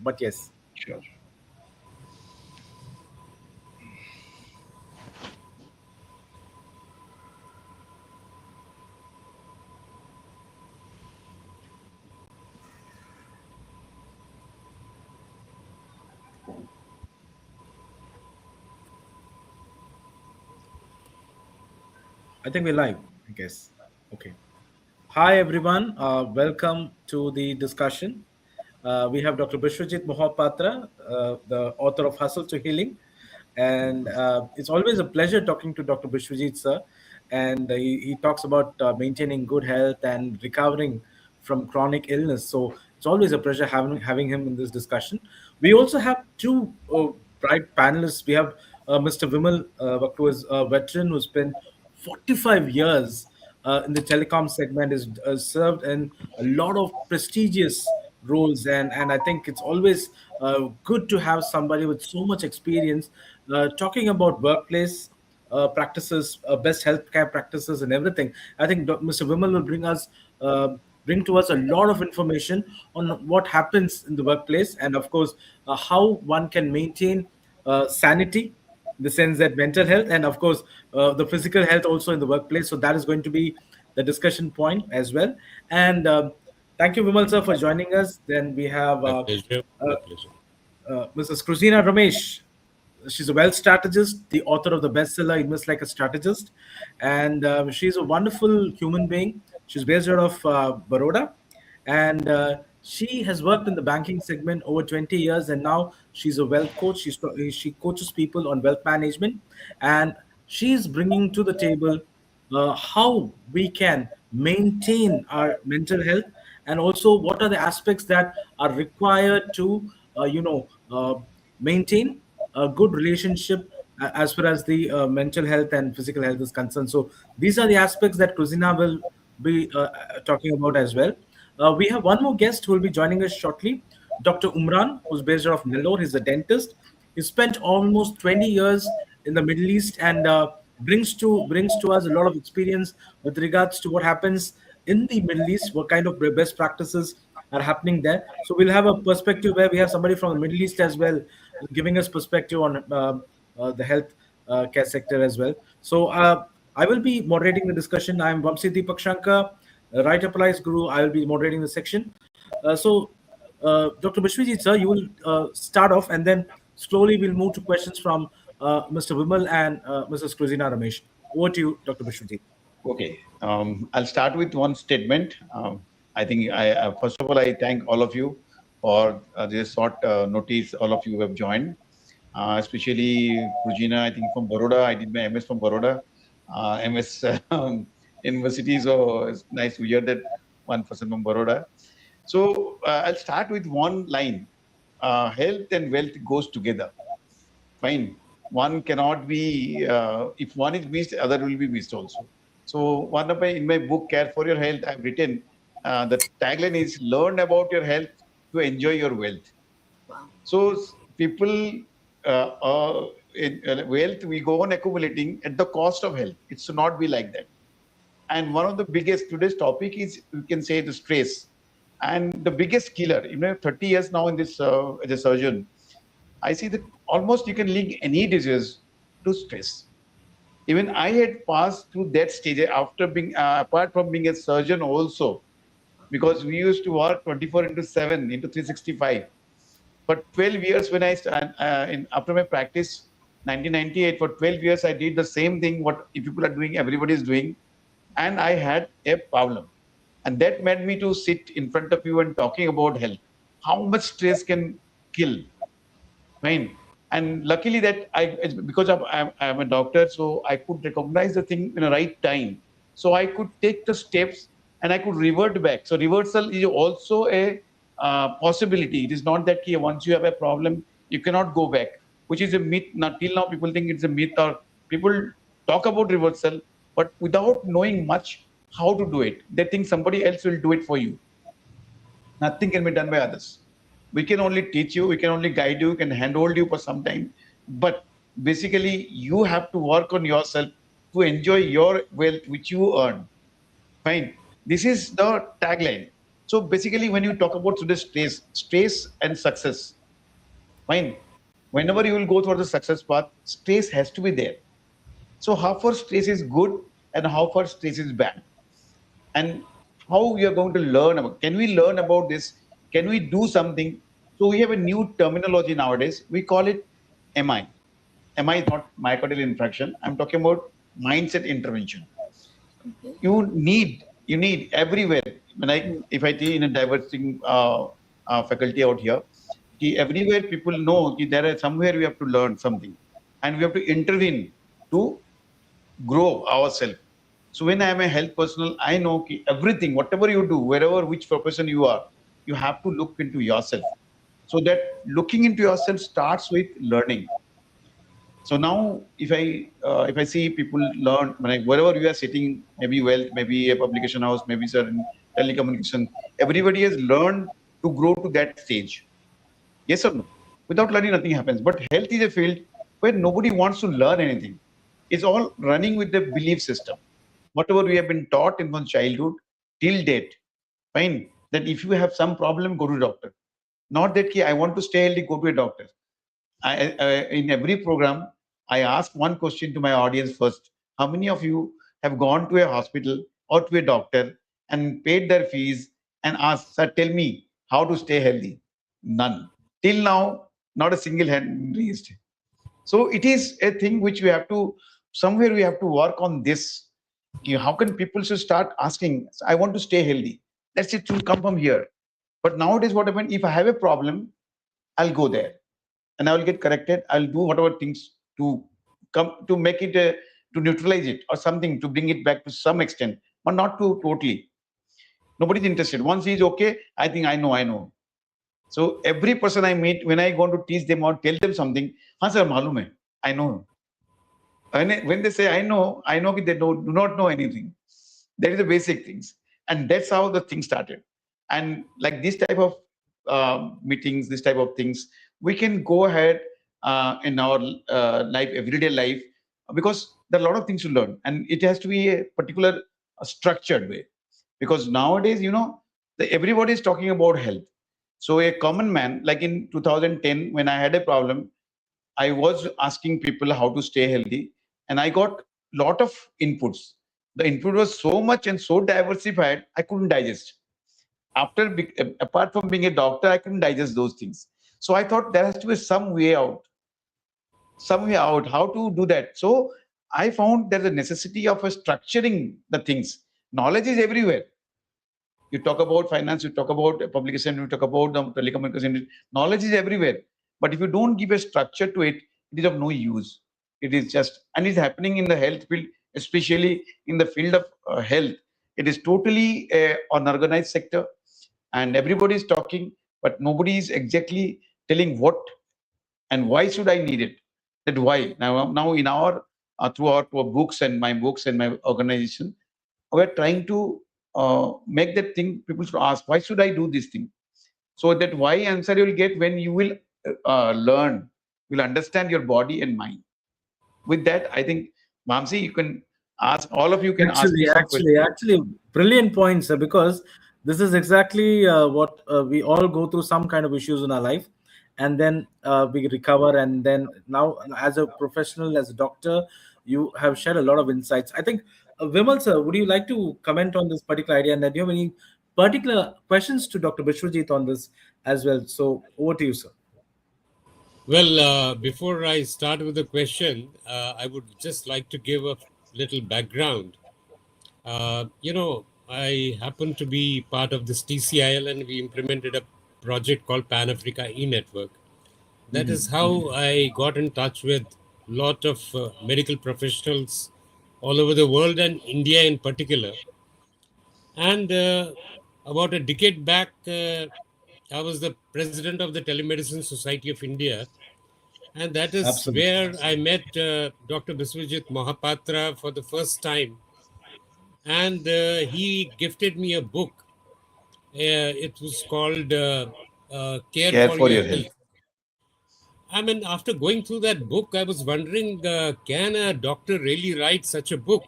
But yes. Sure. I think we're live, I guess. Okay. Hi, everyone. Welcome to the discussion. We have Dr. Bishwajit Mohapatra, the author of Hustle to Healing. And it's always a pleasure talking to Dr. Bishwajit, sir. And he talks about maintaining good health and recovering from chronic illness. So it's always a pleasure having him in this discussion. We also have two bright panelists. We have Mr. Vimal, who is a veteran who spent 45 years in the telecom segment, is served in a lot of prestigious roles, and I think it's always good to have somebody with so much experience talking about workplace practices, best healthcare practices, and everything. I think Mr. Vimal will bring to us a lot of information on what happens in the workplace, and of course, how one can maintain sanity, in the sense that mental health, and of course the physical health also in the workplace. So that is going to be the discussion point as well. And thank you, Vimal sir, for joining us. Then we have My pleasure. uh, My pleasure. Mrs. Kruzina Ramesh. She's a wealth strategist, the author of the bestseller Invest Like a Strategist, and she's a wonderful human being. She's based out of Baroda, and she has worked in the banking segment over 20 years, and now she's a wealth coach. She coaches people on wealth management, and she's bringing to the table how we can maintain our mental health, and also what are the aspects that are required to maintain a good relationship as far as the mental health and physical health is concerned. So these are the aspects that Cruzina will be talking about as well. We have one more guest who will be joining us shortly, Dr. Umran, who's based out of Nellore. He's a dentist. He spent almost 20 years in the Middle East, and brings to us a lot of experience with regards to what happens in the Middle East, what kind of best practices are happening there. So we'll have a perspective where we have somebody from the Middle East as well, giving us perspective on the health care sector as well. So I will be moderating the discussion. I'm Vamsi Deepak Shankar, Right Applies Guru. I will be moderating the section. Dr. Bishwajit, sir, you will start off, and then slowly we'll move to questions from Mr. Vimal and Mrs. Kruzina Ramesh. Over to you, Dr. Bishwajit. Okay. I'll start with one statement. I think first of all, I thank all of you for this short notice. All of you who have joined, especially Rujina, I think from Baroda. I did my MS from Baroda, MS University. So it's nice to hear that one person from Baroda. So I'll start with one line. Health and wealth goes together. Fine. One cannot be, if one is missed, other will be missed also. So one of in my book, Care for Your Health, I've written, the tagline is learn about your health to enjoy your wealth. So people, wealth, we go on accumulating at the cost of health. It should not be like that. And one of the biggest, today's topic is, you can say, the stress. And the biggest killer, 30 years now in this, as a surgeon, I see that almost you can link any disease to stress. Even I had passed through that stage after being, apart from being a surgeon also, because we used to work 24 into 7 into 365. For 12 years when after my practice, 1998, for 12 years, I did the same thing what people are doing, everybody is doing. And I had a problem. And that made me to sit in front of you and talking about health. How much stress can kill? Fine. And luckily that because I'm a doctor, so I could recognize the thing in the right time. So I could take the steps and I could revert back. So reversal is also a possibility. It is not that once you have a problem, you cannot go back, which is a myth. Not till now, people think it's a myth, or people talk about reversal, but without knowing much how to do it, they think somebody else will do it for you. Nothing can be done by others. We can only teach you, we can only guide you, we can handhold you for some time. But basically, you have to work on yourself to enjoy your wealth which you earn. Fine. This is the tagline. So basically, when you talk about today's stress and success, fine. Whenever you will go toward the success path, stress has to be there. So how far stress is good and how far stress is bad, and how we are going to learn about. Can we learn about this? Can we do something? So we have a new terminology nowadays. We call it MI. MI is not myocardial infarction. I'm talking about mindset intervention. You need everywhere. When I if I teach in a diversity faculty out here, everywhere people know there is somewhere we have to learn something, and we have to intervene to grow ourselves. So when I am a health personal, I know everything, whatever you do, wherever which profession you are, you have to look into yourself. So that looking into yourself starts with learning. So now, if I see people learn, wherever you are sitting, maybe wealth, maybe a publication house, maybe certain telecommunication, everybody has learned to grow to that stage. Yes or no? Without learning, nothing happens. But health is a field where nobody wants to learn anything. It's all running with the belief system. Whatever we have been taught in from childhood till date, fine. That if you have some problem, go to a doctor. Not that I want to stay healthy, go to a doctor. In every program, I ask one question to my audience first. How many of you have gone to a hospital or to a doctor and paid their fees and asked, sir, tell me how to stay healthy? None. Till now, not a single hand raised. So it is a thing which we have to, somewhere we have to work on this. How can people should start asking, I want to stay healthy? That's it, to come from here. But nowadays, what happens, if I have a problem, I'll go there and I will get corrected. I'll do whatever things to come to make it to neutralize it or something to bring it back to some extent, but not to totally. Nobody's interested. Once he's okay, I think I know. So every person I meet, when I go to teach them or tell them something, हाँ sir, मालूम है, I know. When they say I know that they do not know anything. That is the basic things, and that's how the thing started. And like this type of meetings, this type of things, we can go ahead in our life, everyday life, because there are a lot of things to learn, and it has to be a particular structured way. Because nowadays, everybody is talking about health. So a common man, like in 2010, when I had a problem, I was asking people how to stay healthy, and I got lot of inputs. The input was so much and so diversified, I couldn't digest. Apart from being a doctor, I couldn't digest those things. So I thought there has to be some way out. How to do that? So I found there's a necessity of structuring the things. Knowledge is everywhere. You talk about finance, you talk about publication, you talk about the telecommunication. Knowledge is everywhere. But if you don't give a structure to it, it is of no use. It is just, and it's happening in the health field, especially in the field of health. It is totally an organized sector, and everybody is talking, but nobody is exactly telling what and why should I need it. That why now in our through our books and my organization, we're trying to make that thing people should ask, why should I do this thing? So that why answer you will get when you will learn, you'll understand your body and mind. With that, I think, Vamsi, you can ask, all of you can ask me some questions. Actually, brilliant points, because this is exactly what we all go through, some kind of issues in our life, and then we recover. And then now, as a professional, as a doctor, you have shared a lot of insights. I think, Vimal sir, would you like to comment on this particular idea? And then do you have any particular questions to Dr. Bishwajit on this as well? So over to you, sir. Well, before I start with the question, I would just like to give a little background. I happen to be part of this TCIL, and we implemented a project called Pan Africa E-Network. That is how I got in touch with a lot of medical professionals all over the world, and India in particular. And about a decade back, I was the president of the Telemedicine Society of India. And that is Absolutely. where I met Dr. Biswajit Mohapatra for the first time. And he gifted me a book. It was called Care for Your Health. I mean, after going through that book, I was wondering, can a doctor really write such a book?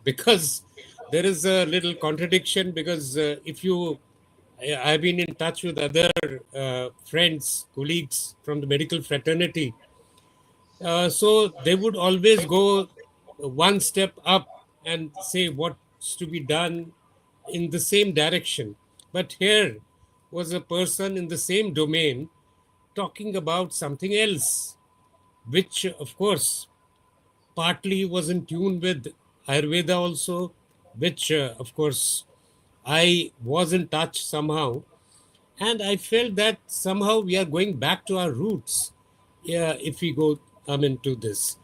Because there is a little contradiction, because if you I've been in touch with other friends, colleagues from the medical fraternity. So they would always go one step up and say what's to be done in the same direction. But here was a person in the same domain talking about something else, which, of course, partly was in tune with Ayurveda also, which, of course, I was in touch somehow. And I felt that somehow we are going back to our roots, yeah, if we go into this.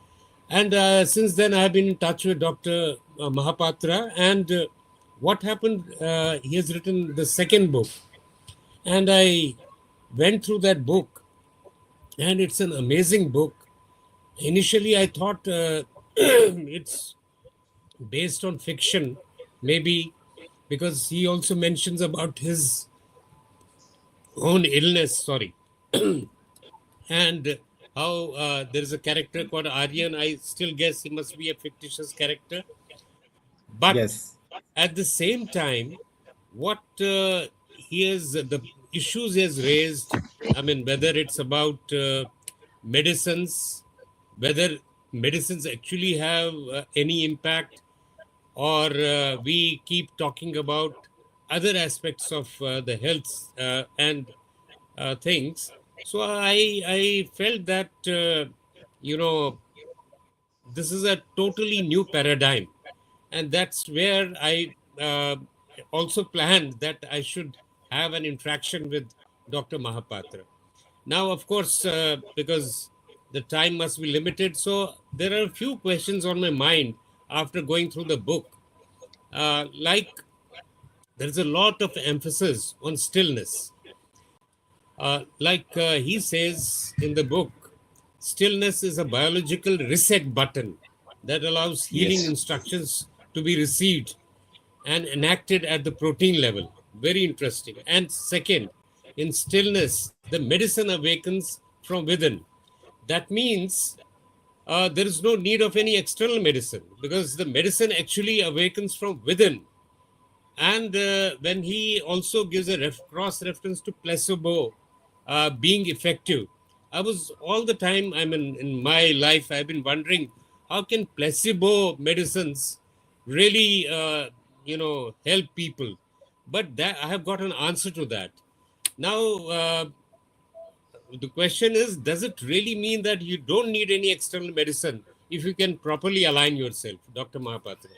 And since then, I have been in touch with Dr. Mahapatra. And what happened, he has written the second book. And I went through that book, and it's an amazing book. Initially, I thought it's based on fiction, maybe because he also mentions about his own illness, sorry, and how there is a character called Aryan. I still guess he must be a fictitious character. But Yes. at the same time, what he has, the issues he has raised, I mean, whether it's about medicines, whether medicines actually have any impact, or we keep talking about other aspects of the health and things. So I felt that this is a totally new paradigm, and that's where I also planned that I should have an interaction with Dr. Mahapatra. Now, of course, because the time must be limited, so there are a few questions on my mind after going through the book. Like, there's a lot of emphasis on stillness. He says in the book, stillness is a biological reset button that allows healing Yes. instructions to be received and enacted at the protein level. Very interesting. And second, in stillness, the medicine awakens from within. That means there is no need of any external medicine, because the medicine actually awakens from within. And when he also gives a cross reference to placebo being effective, I was all the time, I mean, in my life, I've been wondering how can placebo medicines really, help people? But that I have got an answer to that. Now, the question is, does it really mean that you don't need any external medicine if you can properly align yourself, Dr. Mahapatra?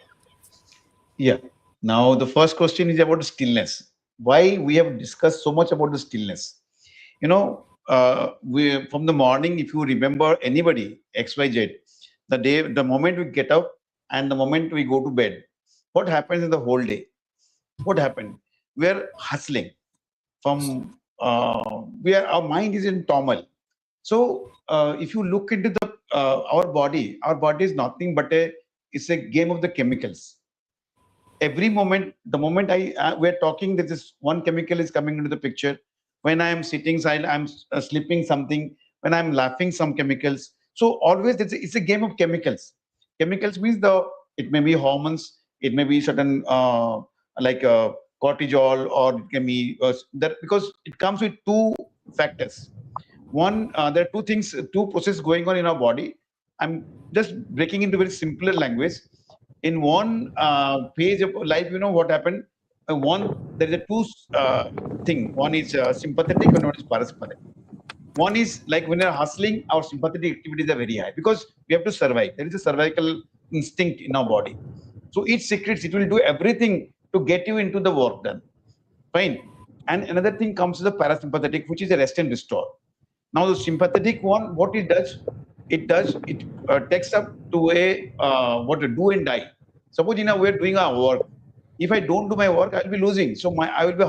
Yeah. Now, the first question is about stillness. Why we have discussed so much about the stillness? We from the morning, if you remember anybody, XYZ, the moment we get up and the moment we go to bed, what happens in the whole day? What happened? We are hustling from, our mind is in turmoil. So, if you look into our body is nothing but it's a game of the chemicals. Every moment, the moment we're talking, there's this one chemical is coming into the picture. When I am sitting silent, I'm sleeping something. When I'm laughing, some chemicals. So always it's a game of chemicals. Chemicals means it may be hormones, it may be certain like cortisol, or it can be that, because it comes with two factors. One, there are two things, two processes going on in our body. I'm just breaking into very simpler language. In one phase of life, you know what happened? There is a two thing. One is sympathetic and one is parasympathetic. One is like when you're hustling, our sympathetic activities are very high because we have to survive. There is a survival instinct in our body. So it will do everything to get you into the work done. Fine. And another thing comes to the parasympathetic, which is a rest and restore. Now the sympathetic one, what it takes up to a what to do and die. Suppose we're doing our work. If I don't do my work, I'll be losing. So I will be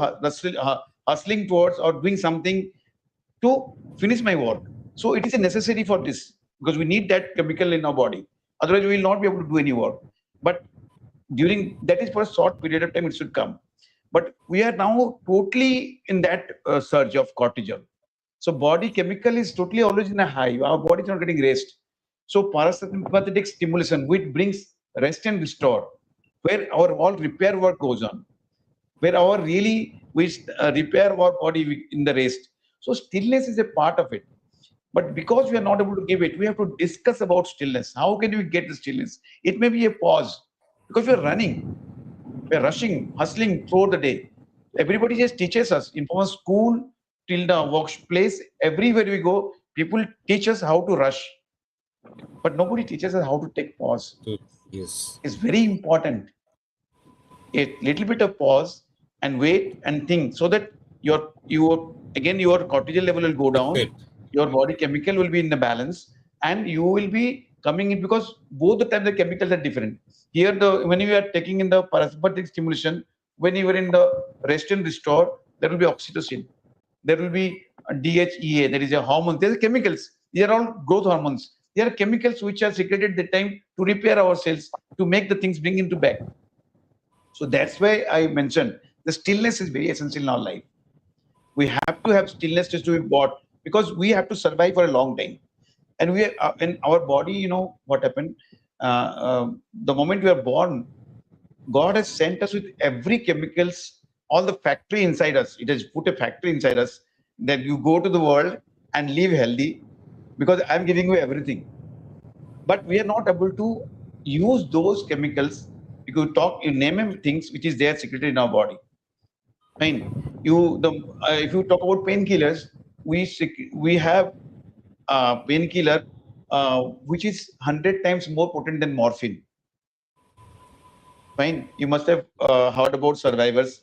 hustling towards or doing something to finish my work. So it is a necessity for this, because we need that chemical in our body. Otherwise, we will not be able to do any work. But during that is for a short period of time, it should come. But we are now totally in that surge of cortisol. So body chemical is totally always in a high. Our body is not getting rest. So parasympathetic stimulation, which brings rest and restore, where our all repair work goes on, where our really we repair our body in the rest. So stillness is a part of it. But because we are not able to give it, we have to discuss about stillness. How can we get the stillness? It may be a pause because we are running, we are rushing, hustling throughout the day. Everybody just teaches us in from school till the workplace, everywhere we go, people teach us how to rush, but nobody teaches us how to take pause. So, yes. It's very important. A little bit of pause and wait and think, so that your cortisol level will go down, Right. your body chemical will be in the balance, and you will be coming in, because both the time the chemicals are different. Here, when you are taking in the parasympathetic stimulation, when you are in the rest and restore, there will be oxytocin, there will be DHEA, there is a hormone, there are chemicals. These are all growth hormones. There are chemicals which are secreted at the time to repair our cells, to make the things bring into back. So that's why I mentioned the stillness is very essential in our life. We have to have stillness just to be bought, because we have to survive for a long time. And we are in our body, you know what happened? The moment we are born, God has sent us with every chemicals, all the factory inside us. It has put a factory inside us that you go to the world and live healthy, because I'm giving you everything. But we are not able to use those chemicals. You name things which is there secreted in our body. I mean, if you talk about painkillers, we have painkiller which is 100 times more potent than morphine. Fine, you must have heard about survivors,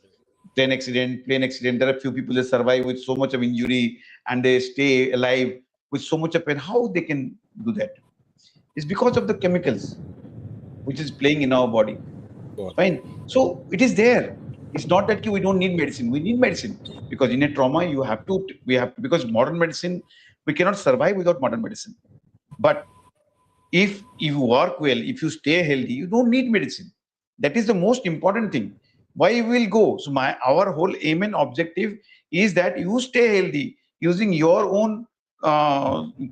plane accident. There are few people that survive with so much of injury and they stay alive with so much of pain. How they can do that? It's because of the chemicals which is playing in our body. Wow. Fine. So it is there. It's not that we don't need medicine. We need medicine, because in a trauma we have to, because modern medicine, we cannot survive without modern medicine. But if you work well, if you stay healthy, you don't need medicine. That is the most important thing. Why we will go? So our whole aim and objective is that you stay healthy using your own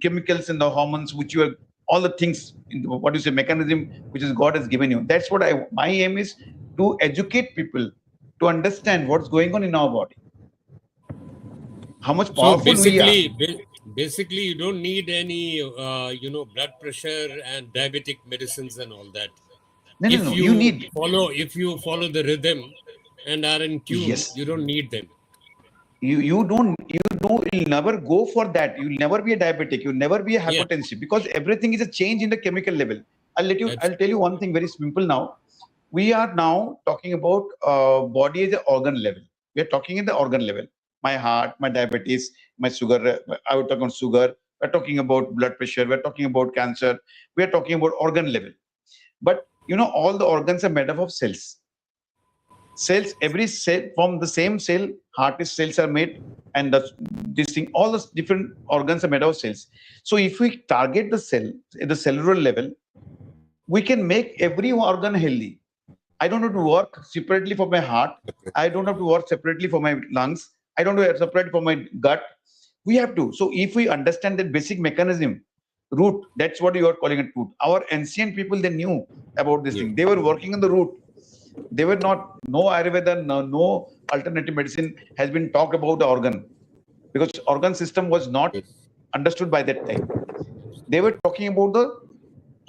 chemicals and the hormones, which you are, all the things, what you say, mechanism which is God has given you. That's what my aim is, to educate people to understand what's going on in our body, how much So powerful we are. basically, you don't need any, blood pressure and diabetic medicines and all that. No. If You need, you follow the rhythm and are in tune, yes. you don't need them. You'll never go for that. You'll never be a diabetic. You'll never be a Yeah. hypertensive, because everything is a change in the chemical level. I'll tell you one thing very simple now. We are now talking about body as an organ level. We are talking in the organ level. My heart, my diabetes, my sugar. I would talk on sugar. We're talking about blood pressure. We're talking about cancer. We're talking about organ level. But all the organs are made up of cells. Cells, every cell, from the same cell, cells are made, and all the different organs are made of cells. So if we target the cell at the cellular level, we can make every organ healthy. I don't have to work separately for my heart. I don't have to work separately for my lungs. I don't have to separate for my gut. We have to. So if we understand that basic mechanism, root, that's what you are calling it, root. Our ancient people, they knew about this thing. They were working on the root. They were not, no Ayurveda, no alternative medicine has been talked about the organ, because organ system was not understood by that time. They were talking about the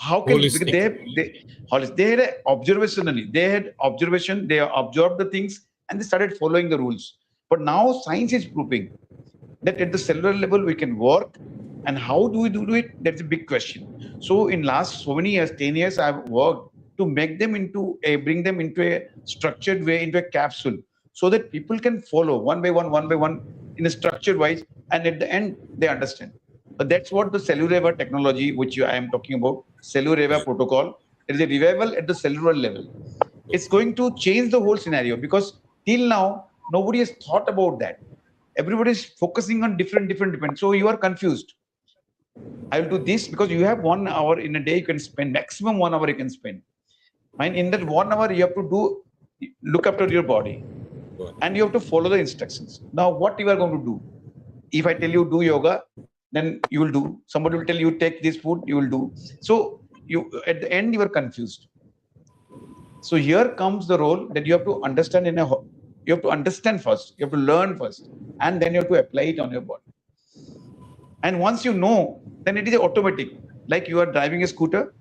how can, because they had observationally, they had observation, they observed the things and they started following the rules. But now science is proving that at the cellular level we can work, and how do we do it? That's a big question. So in last so many years, 10 years, I've worked to make them bring them into a structured way, into a capsule, so that people can follow one by one in a structured wise, and at the end they understand. But that's what the Cellureva technology, which I am talking about, Cellureva protocol, it is a revival at the cellular level. It's going to change the whole scenario, because till now nobody has thought about that. Everybody is focusing on different. So you are confused. I will do this because you have 1 hour in a day you can spend, maximum 1 hour you can spend. And in that 1 hour, you have to look after your body, and you have to follow the instructions. Now, what you are going to do? If I tell you do yoga, then you will do. Somebody will tell you take this food, you will do. So at the end, you are confused. So here comes the role that you have to understand in a You have to understand first, you have to learn first, and then you have to apply it on your body. And once you know, then it is automatic. Like you are driving a scooter.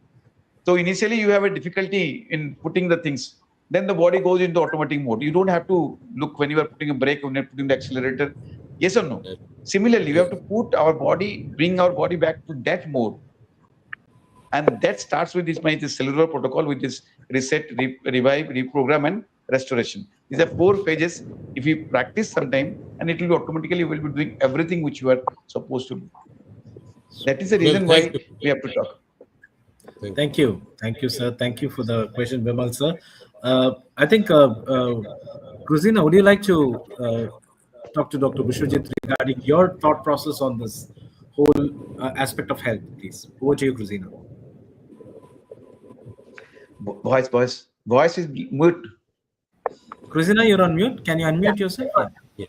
So initially you have a difficulty in putting the things. Then the body goes into automatic mode. You don't have to look when you are putting a brake, when you're putting the accelerator. Yes or no? Similarly, we have to put our body, bring our body back to that mode. And that starts with this cellular protocol, which is reset, revive, reprogram, and restoration. These are 4 phases. If you practice sometime, and it will be automatically, you will be doing everything which you are supposed to do. That is the reason why we have to talk. Thank you, sir. Thank you for the question, Vimal sir. I think, Gruzina, would you like to talk to Dr. Bishwajit regarding your thought process on this whole aspect of health, please? Over to you, Gruzina. Voice is mute. Gruzina, you're on mute. Can you unmute yourself? Yeah.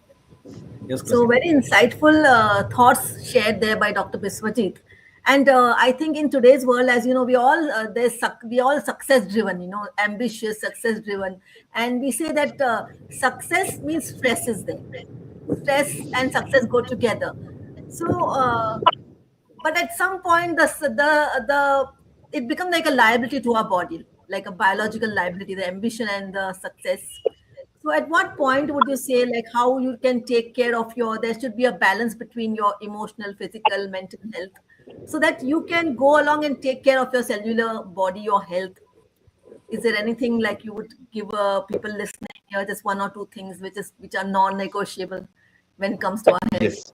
Yes, So Gruzina. very insightful thoughts shared there by Dr. Biswajit. And I think in today's world, as you know, we all success driven, ambitious, success driven. And we say that success means stress is there. Stress and success go together. So, but at some point, it becomes like a liability to our body, like a biological liability, the ambition and the success. So at what point would you say, like, how you can take care of there should be a balance between your emotional, physical, mental health, so that you can go along and take care of your cellular body, your health? Is there anything like you would give people listening here, just 1 or 2 things which are non-negotiable when it comes to our health?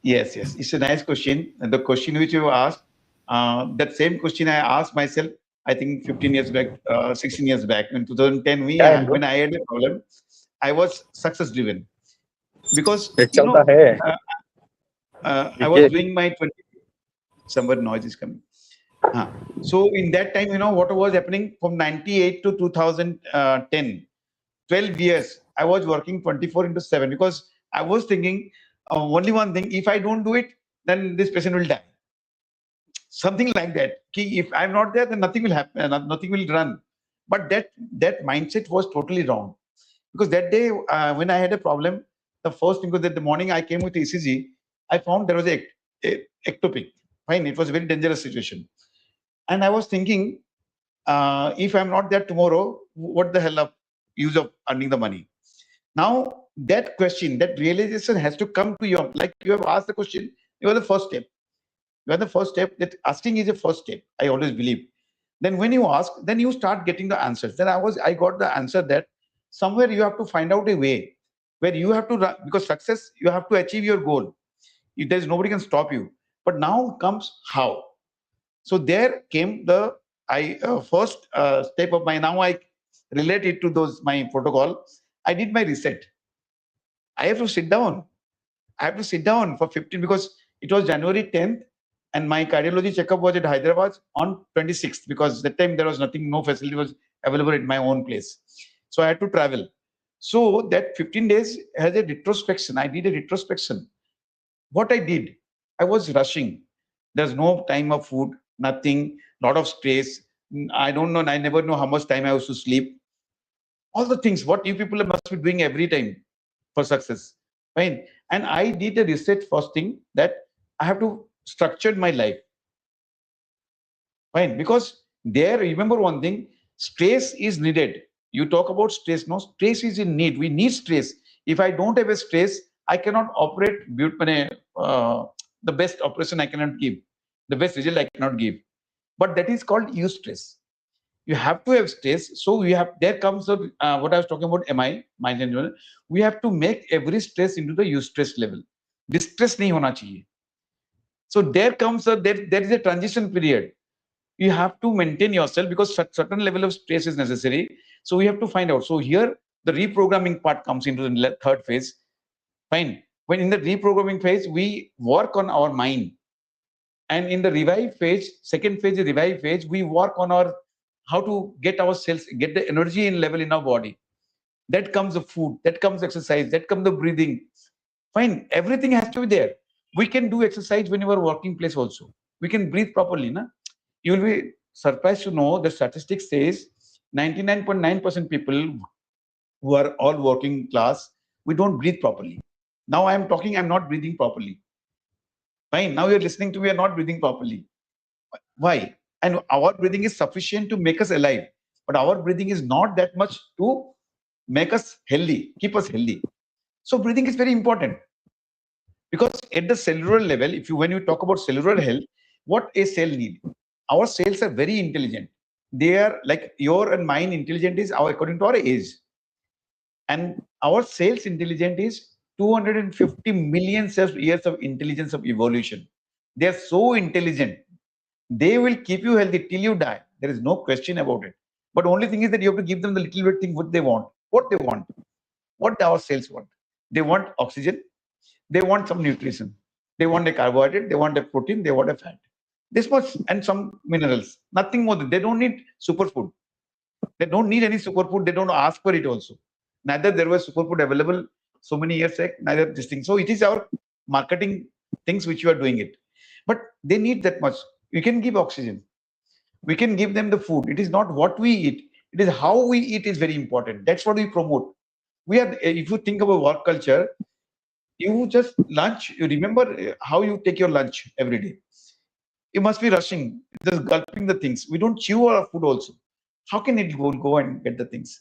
Yes. It's a nice question. And the question which you asked, that same question I asked myself, I think 15 years back, 16 years back. In 2010, when I had a problem, I was success driven. Because, I was doing my 20, somewhere noise is coming. So in that time, what was happening from 98 to 2010, 12 years, I was working 24/7 because I was thinking only one thing: if I don't do it, then this patient will die. Something like that. If I'm not there, then nothing will happen, nothing will run. But that mindset was totally wrong. Because that day, when I had a problem, the first thing was that the morning I came with ECG, I found there was a ectopic. Fine, it was a very dangerous situation. And I was thinking, if I'm not there tomorrow, what the hell of use of earning the money? Now, that question, that realization has to come to you. Like you have asked the question, you are the first step. You are the first step. That asking is the first step, I always believe. Then when you ask, then you start getting the answers. Then I got the answer that somewhere you have to find out a way where you have to run, because success, you have to achieve your goal. There's nobody can stop you. But now comes how. So there came the first step of my, now I relate it to my protocol. I did my reset. I have to sit down. I have to sit down for 15, because it was January 10th and my cardiology checkup was at Hyderabad on 26th, because that time there was nothing, no facility was available at my own place. So I had to travel. So that 15 days has a retrospection. I did a retrospection. What I did, I was rushing. There's no time of food, nothing, lot of stress. I don't know, I never know how much time I used to sleep. All the things, what you people must be doing every time for success. Fine. And I did a reset first thing, that I have to structure my life. Fine. Because there, remember one thing, stress is needed. You talk about stress, no, stress is in need. We need stress. If I don't have a stress, I cannot operate the best operation I cannot give, the best result I cannot give. But that is called eustress. You have to have stress. So there comes what I was talking about, mind and journal. We have to make every stress into the eustress level. Distress nahi hona chahiye. So there comes there is a transition period. You have to maintain yourself, because certain level of stress is necessary. So we have to find out. So here the reprogramming part comes into the third phase. Fine. When in the reprogramming phase, we work on our mind. And in the revive phase, second phase, the revive phase, we work on how to get our cells, get the energy in level in our body. That comes the food, that comes exercise, that comes the breathing. Fine, everything has to be there. We can do exercise when you are working place also. We can breathe properly. Na? You will be surprised to know the statistics says 99.9% people who are all working class, we don't breathe properly. Now I am talking, I'm not breathing properly. Fine. Now you're listening to me, you're not breathing properly. Why? And our breathing is sufficient to make us alive, but our breathing is not that much to make us healthy, keep us healthy. So breathing is very important, because at the cellular level, if you when you talk about cellular health, what a cell need, our cells are very intelligent. They are like your and mine intelligent is our according to our age, and our cells intelligent is 250 million years of intelligence of evolution. They are so intelligent. They will keep you healthy till you die. There is no question about it. But only thing is that you have to give them the little bit thing what they want. What they want. What our cells want. They want oxygen. They want some nutrition. They want a carbohydrate. They want a protein. They want a fat. This much and some minerals. Nothing more. They don't need superfood. They don't need any superfood. They don't ask for it also. Neither there was superfood available so many years back. Neither this thing. So it is our marketing things which you are doing it. But they need that much. We can give oxygen. We can give them the food. It is not what we eat. It is how we eat is very important. That's what we promote. We are, if you think about work culture, you just lunch, you remember how you take your lunch every day. You must be rushing, just gulping the things. We don't chew our food also. How can it go and get the things?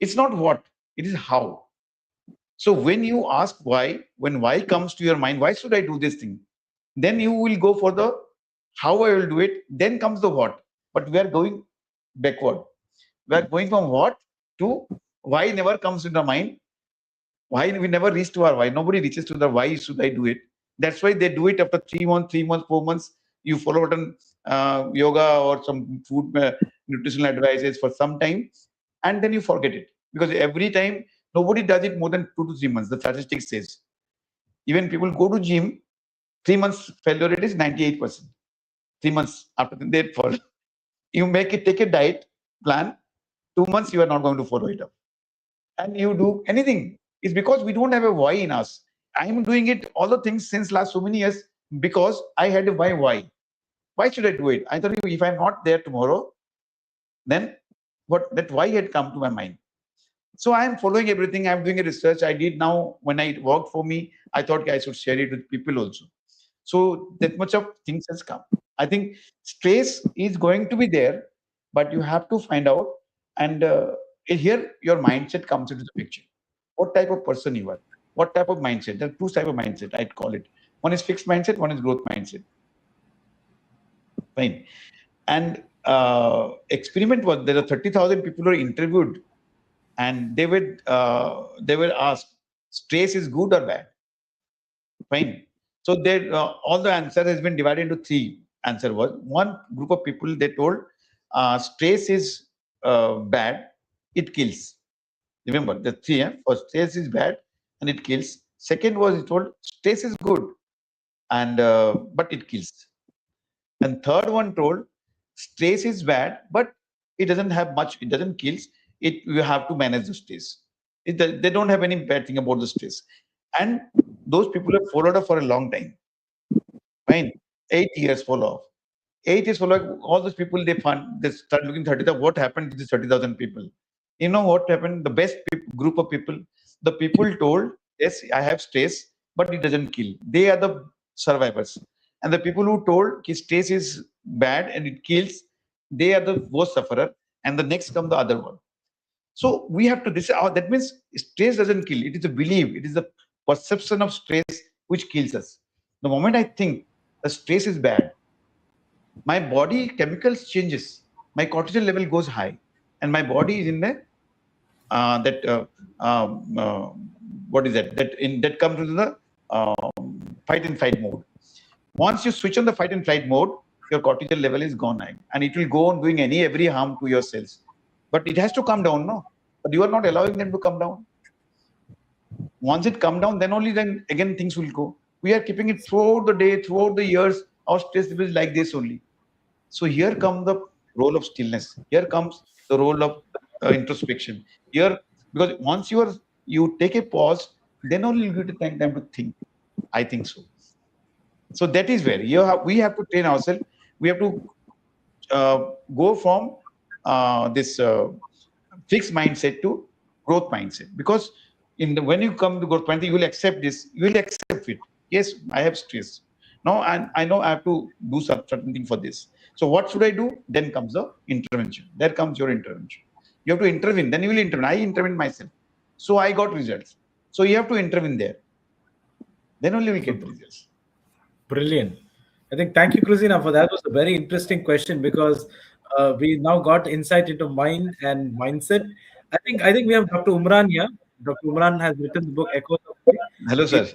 It's not what, it is how. So when you ask why, when why comes to your mind, why should I do this thing? Then you will go for the how I will do it, then comes the what. But we are going backward. We are going from what to why never comes in the mind. Why we never reach to our why. Nobody reaches to the why should I do it. That's why they do it after 3 months, 4 months. You follow certain yoga or some food nutritional advices for some time, and then you forget it. Because every time, nobody does it more than 2 to 3 months. The statistic says. Even people go to gym, 3 months failure rate is 98%. 3 months after they fall. You take a diet plan, 2 months you are not going to follow it up. And you do anything. It's because we don't have a why in us. I'm doing it all the things since last so many years because I had a why. Why should I do it? I thought if I'm not there tomorrow, then that why had come to my mind. So I am following everything. I'm doing a research. I did now when I worked for me, I thought I should share it with people also. So that much of things has come. I think stress is going to be there, but you have to find out. And here your mindset comes into the picture. What type of person you are? What type of mindset? There are two types of mindset, I'd call it. One is fixed mindset, one is growth mindset. Fine. And experiment was there are 30,000 people who are interviewed, and they were asked, stress is good or bad? Fine. So they all the answer has been divided into three. Answer was one group of people, they told stress is bad, it kills. Remember the three. First, stress is bad and it kills. Second was, it told stress is good and but it kills. And third one told stress is bad, but it doesn't have much. It doesn't kills. It you have to manage the stress. They don't have any bad thing about the stress. And those people have followed up for a long time. Fine, 8 years follow up. 8 years follow up. All those people they start looking 30,000. What happened to these 30,000 people? You know what happened? The best group of people. The people told, yes, I have stress, but it doesn't kill. They are the survivors. And the people who told stress is bad and it kills, they are the worst sufferer. And the next come the other one. So we have to decide. That means stress doesn't kill. It is a belief. It is the perception of stress which kills us. The moment I think the stress is bad, my body chemicals changes. My cortisol level goes high, and my body is in the what is that? That comes into the fight and flight mode. Once you switch on the fight and flight mode, your cortisol level is gone high, and it will go on doing every harm to your cells. But it has to come down, no? But you are not allowing them to come down. Once it come down, then only then again things will go. We are keeping it throughout the day, throughout the years. Our stress level is like this only. So here comes the role of stillness. Here comes the role of introspection. Here, because once you take a pause, then only you get time to think. I think so. So that is where we have to train ourselves. We have to go from this fixed mindset to growth mindset. Because when you come to growth mindset, you will accept this. You will accept it. Yes, I have stress. Now, and I know I have to do certain thing for this. So what should I do? Then comes the intervention. There comes your intervention. You have to intervene. Then you will intervene. I intervene myself. So I got results. So you have to intervene there. Then only we get the results. Brilliant. I think thank you, Christina, for that. Was a very interesting question because we now got insight into mind and mindset. I think we have Dr. Umran here. Dr. Umran has written the book Echoes of Life. Hello, sir. It's,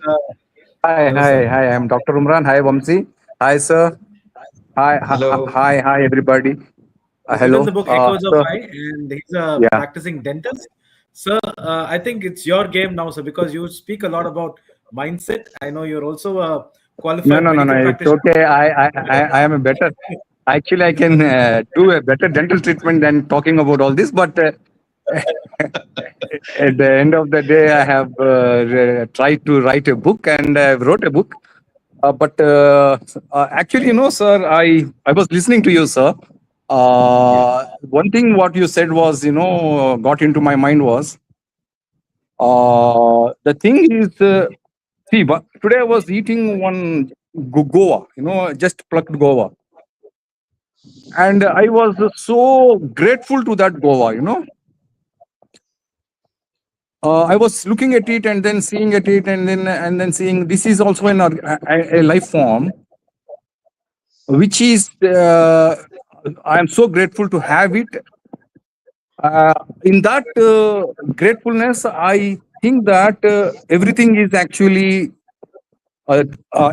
Hi, hello, hi, sir. hi. I'm Dr. Umran. Hi, Vamsi. Hi, sir. Hi, Hello. hi, everybody. He's Hello. written the book Echoes of Sir. I, and he's a Yeah. practicing dentist. Sir, I think it's your game now, sir, because you speak a lot about mindset. I know you're also a qualified No. medical It's practitioner. okay. I am a better. Actually, I can do a better dental treatment than talking about all this. But at the end of the day, I have tried to write a book, and I wrote a book. But actually, sir, I was listening to you, sir. One thing what you said was, got into my mind was, the thing is, see, but today I was eating one guava, just plucked guava. And I was so grateful to that guava, I was looking at it and then seeing at it and then seeing this is also a life form, which is I am so grateful to have it. In that gratefulness, I think that everything is actually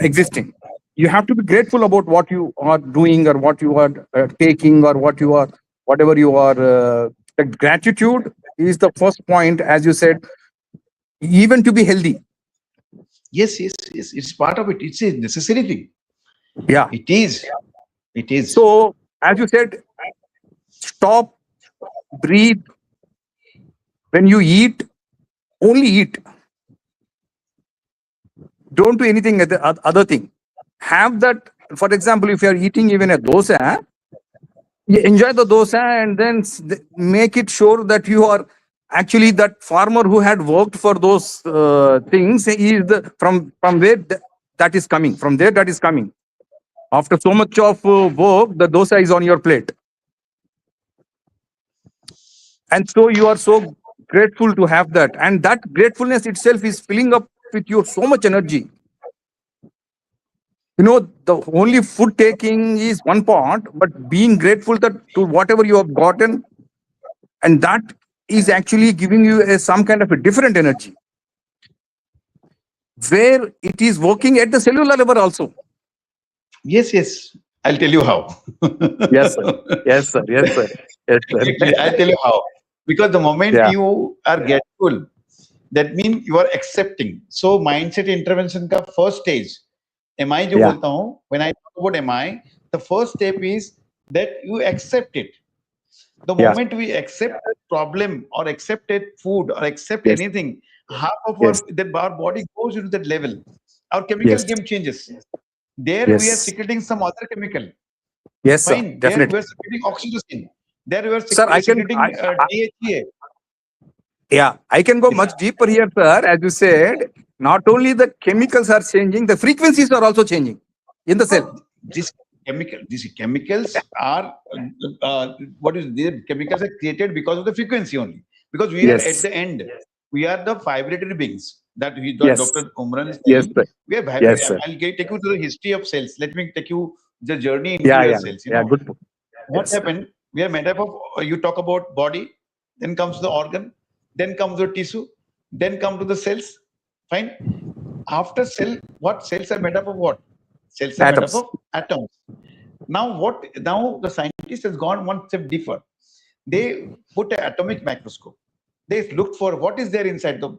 existing. You have to be grateful about what you are doing or what you are taking or whatever you are. Gratitude is the first point, as you said, even to be healthy. Yes. It's part of it. It's a necessary thing. Yeah. It is. It is. So, as you said, stop, breathe. When you eat, only eat. Don't do anything other thing. Have that. For example, if you are eating even a dosa, you enjoy the dosa and then make it sure that you are actually that farmer who had worked for those things is from where that is coming. From there, that is coming. After so much of work, the dosa is on your plate. And so you are so grateful to have that. And that gratefulness itself is filling up with your so much energy. The only food taking is one part, but being grateful to whatever you have gotten, and that is actually giving you some kind of a different energy, where it is working at the cellular level also. Yes. I'll tell you how. Yes, sir. Yes, sir. I'll tell you how. Because the moment you are grateful, that means you are accepting. So mindset intervention ka first stage, MI jo bolta hu, when I talk about MI, the first step is that you accept it. The moment we accept a problem or accept a food or accept anything, half of our body goes into that level. Our chemical game changes. There we are secreting some other chemical. Yes, sir. Fine. Definitely. There we are secreting oxytocin. There we are Sir, secreting DHEA. Yeah, I can go much deeper here, sir. As you said, not only the chemicals are changing, the frequencies are also changing in the cell. These chemicals are these chemicals are created because of the frequency only. Because we are at the end, we are the vibratory beings. That Dr. Umran is saying. Yes, sir. We are vibratory. Yes, sir. I'll take you to the history of cells. Let me take you the journey into Yeah, your yeah. cells. Good. What happened? We are made up of, you talk about body, then comes the organ, then comes the tissue, then come to the cells. Fine. After cell, what cells are made up of what? Cells are Atoms. made up of atoms. Now the scientist has gone one step deeper. They put an atomic microscope. They looked for what is there inside the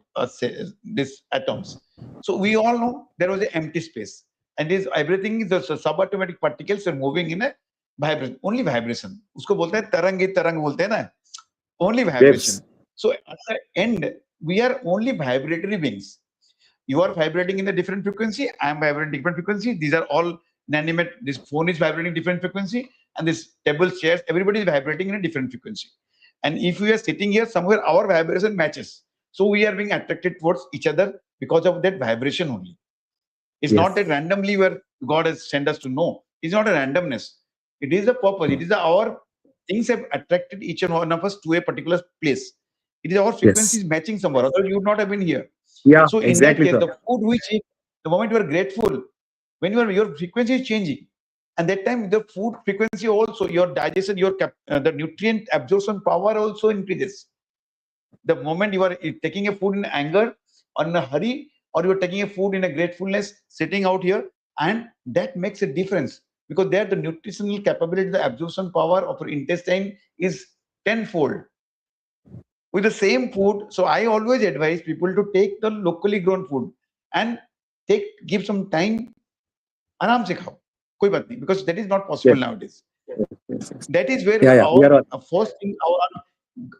these atoms. So we all know there was an empty space, and everything is the subatomic particles are moving in a vibration, only vibration. उसको बोलते हैं तरंग बोलते हैं ना, only vibration. Yes. So at the end, we are only vibratory beings. You are vibrating in a different frequency. I am vibrating different frequency. These are all inanimate. This phone is vibrating different frequency, and this table, chairs, everybody is vibrating in a different frequency. And if we are sitting here, somewhere our vibration matches. So we are being attracted towards each other because of that vibration only. It's not that randomly where God has sent us to know. It's not a randomness. It is a purpose. It is our things have attracted each and one of us to a particular place. It is our frequencies matching somewhere. Otherwise, you would not have been here. Yeah, So in exactly, that case, sir. the food we eat, the moment you are grateful, when your frequency is changing, and that time the food frequency also, your digestion, the nutrient absorption power also increases. The moment you are taking a food in anger or in a hurry, or you are taking a food in a gratefulness, sitting out here, and that makes a difference, because there the nutritional capability, the absorption power of your intestine is tenfold with the same food. So I always advise people to take the locally grown food and give some time, आराम से खाओ, कोई बात नहीं, because that is not possible nowadays. That is where our first thing,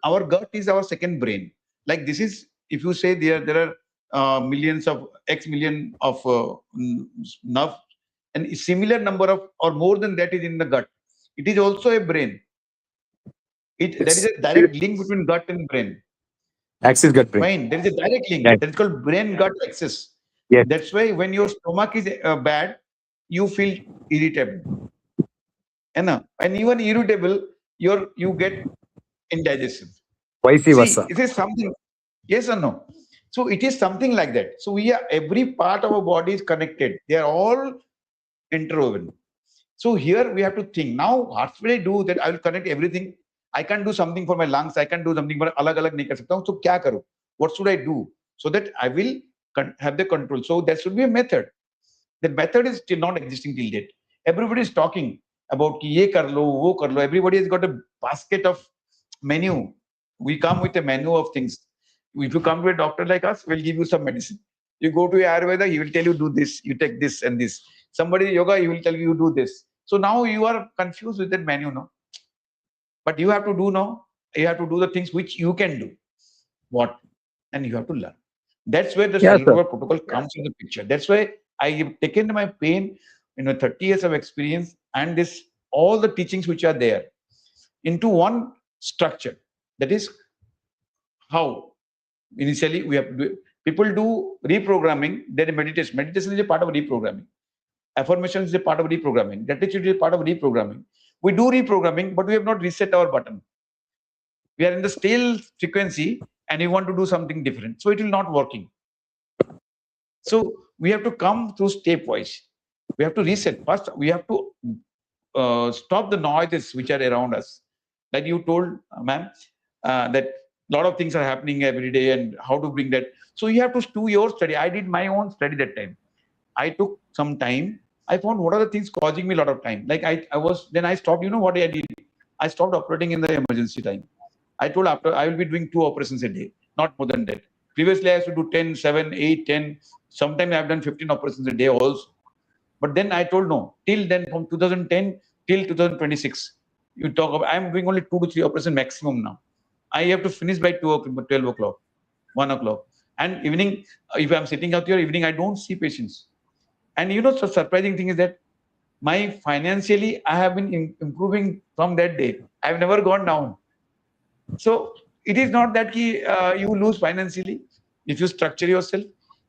our gut is our second brain. Like this is, if you say there are millions of X million of nerve, and a similar number of or more than that is in the gut. It is also a brain. There is a direct link between gut and brain. Axis gut brain. Fine. There is a direct link. Right. That is called brain-gut axis. Yes. That's why when your stomach is bad, you feel irritable. And even irritable, you get indigestion. Vice versa. It is something. Yes or no? So it is something like that. So every part of our body is connected. They are all interwoven. So here we have to think. Now, what will I do that I will connect everything? I can't do something for my lungs. I can't do something for alag-alag nahi kar sakta hu. So kya karu? What should I do so that I will have the control? So there should be a method. That method is still not existing till date. Everybody is talking about ki ye kar lo, wo kar lo. Everybody has got a basket of menu. We come with a menu of things. If you come to a doctor like us, we'll give you some medicine. You go to Ayurveda, he will tell you do this, you take this and this. Somebody yoga, he will tell you do this. So now you are confused with that menu, no? But you have to do now. You have to do the things which you can do. What? And you have to learn. That's where the cellular protocol comes in the picture. That's why I have taken my pain, 30 years of experience, and all the teachings which are there into one structure. That is how initially people do reprogramming. Then meditation. Meditation is a part of reprogramming. Affirmation is a part of reprogramming. Gratitude is a part of reprogramming. We do reprogramming, but we have not reset our button. We are in the stale frequency and we want to do something different. So it will not working. So we have to come through stepwise. We have to reset. First, we have to stop the noises which are around us. Like you told, ma'am, that a lot of things are happening every day and how to bring that. So you have to do your study. I did my own study that time. I took some time. I found what are the things causing me a lot of time. Like I stopped, what I did? I stopped operating in the emergency time. I told after I will be doing 2 operations a day, not more than that. Previously, I used to do 10, 7, 8, 10. Sometimes I've done 15 operations a day also. But then I told no, till then from 2010 till 2026, you talk about, I'm doing only 2 to 3 operations maximum now. I have to finish by 12 o'clock, 1 o'clock. And evening, if I'm sitting out here, evening, I don't see patients. And the surprising thing is that financially, I have been improving from that day. I've never gone down. So it is not that you lose financially if you structure yourself.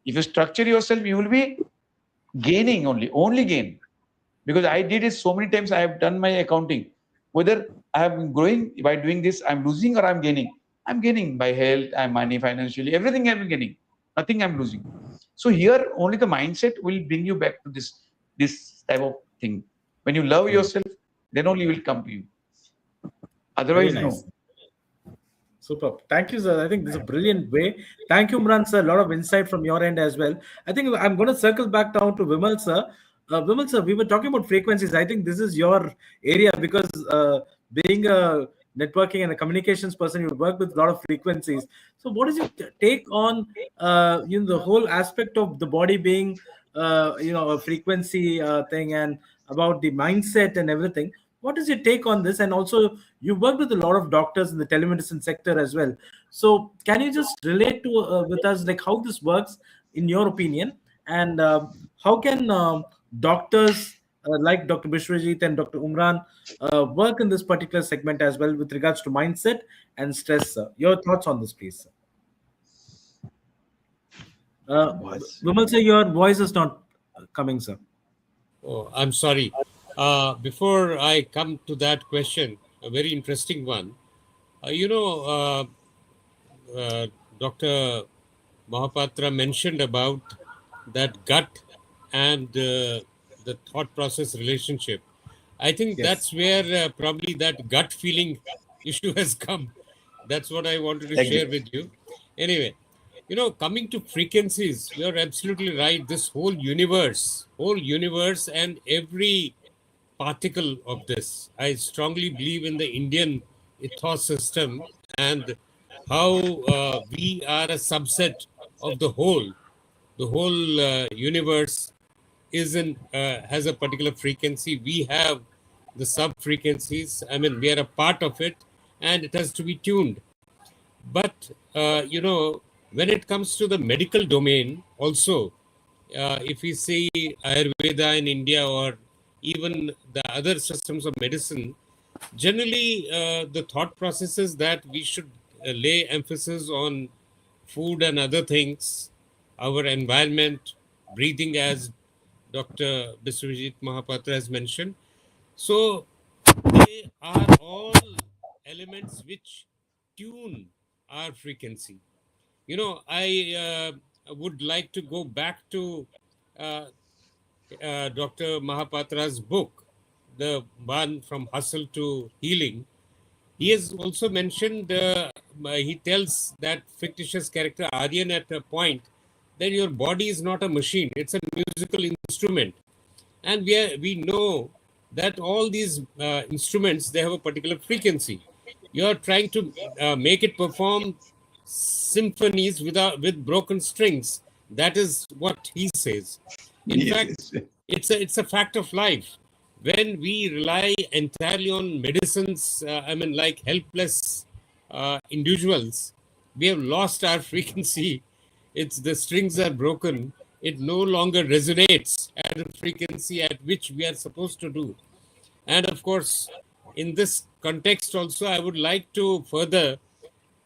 If you structure yourself, you will be gaining only gain. Because I did it so many times, I have done my accounting. Whether I have been growing by doing this, I'm losing or I'm gaining. I'm gaining by health, I'm money, financially, everything I'm gaining. Nothing I'm losing. So here, only the mindset will bring you back to this type of thing. When you love yourself, then only will come to you. Otherwise, Very nice. no. Superb. Thank you, sir. I think this is a brilliant way. Thank you, Imran, sir. A lot of insight from your end as well. I think I'm going to circle back down to Vimal, sir. Vimal, sir, we were talking about frequencies. I think this is your area because being a networking and a communications person, you work with a lot of frequencies. So what is your take on the whole aspect of the body being a frequency thing, and about the mindset and everything? What is your take on this? And also, you work with a lot of doctors in the telemedicine sector as well. So can you just relate to with us like how this works in your opinion, and how can doctors like Dr. Bishwajit and Dr. Umran, work in this particular segment as well with regards to mindset and stress, sir. Your thoughts on this, please, sir. Vimal, sir, your voice is not coming, sir. Oh, I'm sorry. Before I come to that question, a very interesting one. Dr. Mahapatra mentioned about that gut and the thought process relationship. I think Yes. that's where probably that gut feeling issue has come. That's what I wanted to Agree. share with you. Anyway, coming to frequencies, you're absolutely right. This whole universe, and every particle of this, I strongly believe in the Indian ethos system and how we are a subset of the whole. The whole universe has a particular frequency. We have the sub frequencies. I mean, we are a part of it, and it has to be tuned. But when it comes to the medical domain, also, if we see Ayurveda in India or even the other systems of medicine, generally the thought processes that we should lay emphasis on food and other things, our environment, breathing, as Dr. Biswajit Mahapatra has mentioned. So they are all elements which tune our frequency. I would like to go back to Dr. Mahapatra's book, the one from hustle to healing. He has also mentioned, he tells that fictitious character Aryan at a point that your body is not a machine, it's a musical instrument. And we know that all these instruments, they have a particular frequency. You are trying to make it perform symphonies with broken strings. That is what he says. In fact, it's a fact of life. When we rely entirely on medicines, like helpless individuals, we have lost our frequency. The strings are broken. It no longer resonates at a frequency at which we are supposed to do. And of course, in this context also, I would like to further,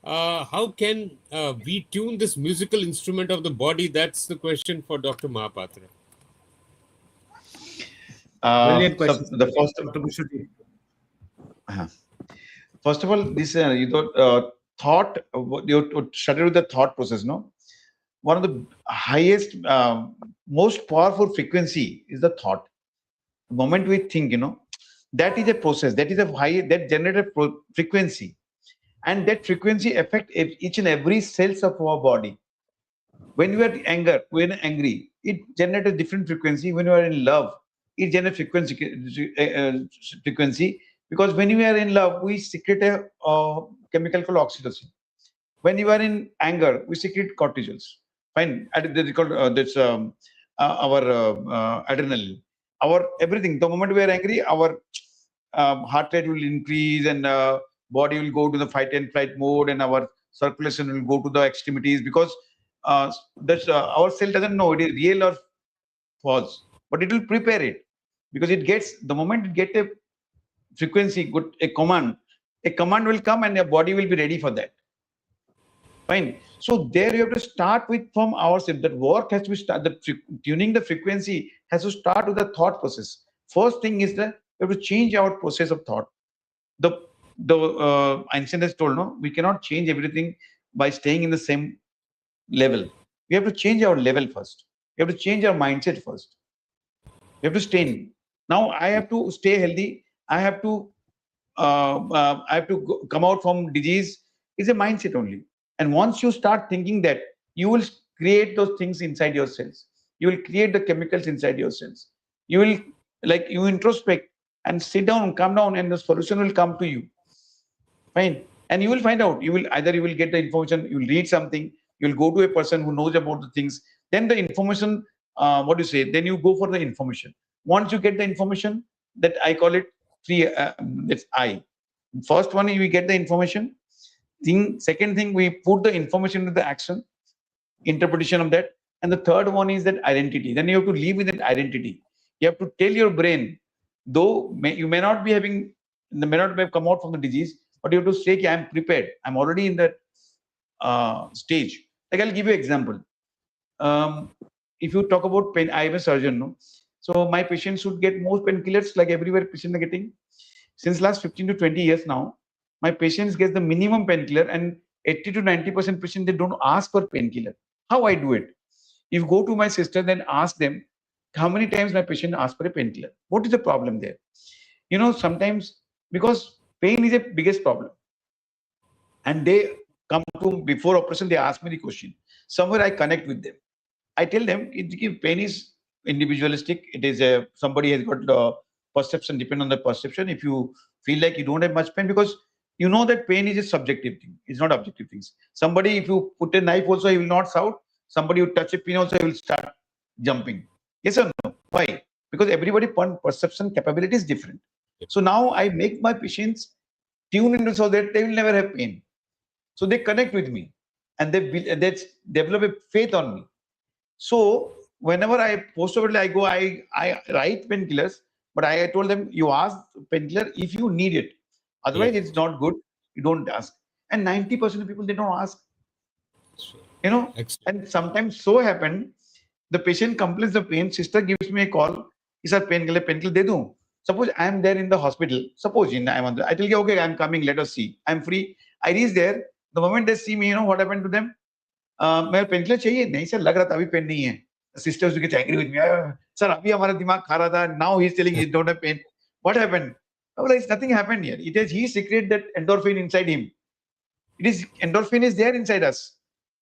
how can we tune this musical instrument of the body? That's the question for Dr. Mahapatra. Brilliant question. So the Dr. Bishwajit. first of all, this thought, you started with the thought process, no? One of the highest, most powerful frequency is the thought. The moment we think, that is a process, that is that generates a frequency, and that frequency affects each and every cells of our body. When you are angry, it generates a different frequency. When you are in love, it generates frequency, because when you are in love, we secrete a chemical called oxytocin. When you are in anger, we secrete cortisols. Fine, they call our adrenaline, our everything. The moment we are angry, our heart rate will increase, and body will go to the fight and flight mode, and our circulation will go to the extremities, because our cell doesn't know it is real or false, but it will prepare it, because it gets, the moment it get a frequency, a command will come, and your body will be ready for that. Fine. So there you have to start with from ourselves. That work has to be tuning the frequency has to start with the thought process. First thing is that we have to change our process of thought. Einstein has told, no, we cannot change everything by staying in the same level. We have to change our level first. We have to change our mindset first. We have to stay in. Now I have to stay healthy. I have to come out from disease. It's a mindset only. And once you start thinking that, you will create those things inside your cells. You will create the chemicals inside your cells. You will, you introspect and sit down, calm down, and the solution will come to you. Fine. And you will find out. You will get the information. You will read something. You will go to a person who knows about the things. Then the information, then you go for the information. Once you get the information, that I call it that's I. First one, you get the information. Second thing, we put the information into the action, interpretation of that. And the third one is that identity. Then you have to live with that identity. You have to tell your brain, though you may not have come out from the disease, but you have to say, I am prepared. I'm already in that stage. Like I'll give you an example. If you talk about pain, I am a surgeon, no? So my patients should get more painkillers like everywhere patients are getting. Since last 15 to 20 years now, my patients get the minimum painkiller, and 80 to 90% patients, they don't ask for painkiller. How I do it? If you go to my sister, then ask them how many times my patient asked for a painkiller. What is the problem there? Sometimes because pain is the biggest problem, and they come to before operation, they ask me the question. Somewhere I connect with them. I tell them pain is individualistic. It is somebody has got the perception, depend on the perception. If you feel like you don't have much pain, because you know that pain is a subjective thing, it's not objective things. Somebody, if you put a knife also, he will not shout. Somebody who touch a pin also, he will start jumping. Yes or no? Why? Because everybody perception capability is different. So now I make my patients tune into so that they will never have pain. So they connect with me, and they develop a faith on me. So whenever I post-operatively I go, I write painkillers, but I told them, you ask painkiller if you need it. Otherwise, it's not good. You don't ask. And 90% of people, they don't ask. Excellent. And sometimes so happen, the patient complains of pain, sister gives me a call, is a painkiller they do. Suppose I am there in the hospital, suppose I tell you, okay, I'm coming, let us see. I'm free. I reach there. The moment they see me, what happened to them? मैं painkiller चाहिए नहीं sir लग रहा था अभी pen नहीं है sisters get angry with me sir अभी हमारा दिमाग खा रहा था now he is telling he don't have pen what happened well it's nothing happened here it is he secreted that endorphin inside him it is endorphin is there inside us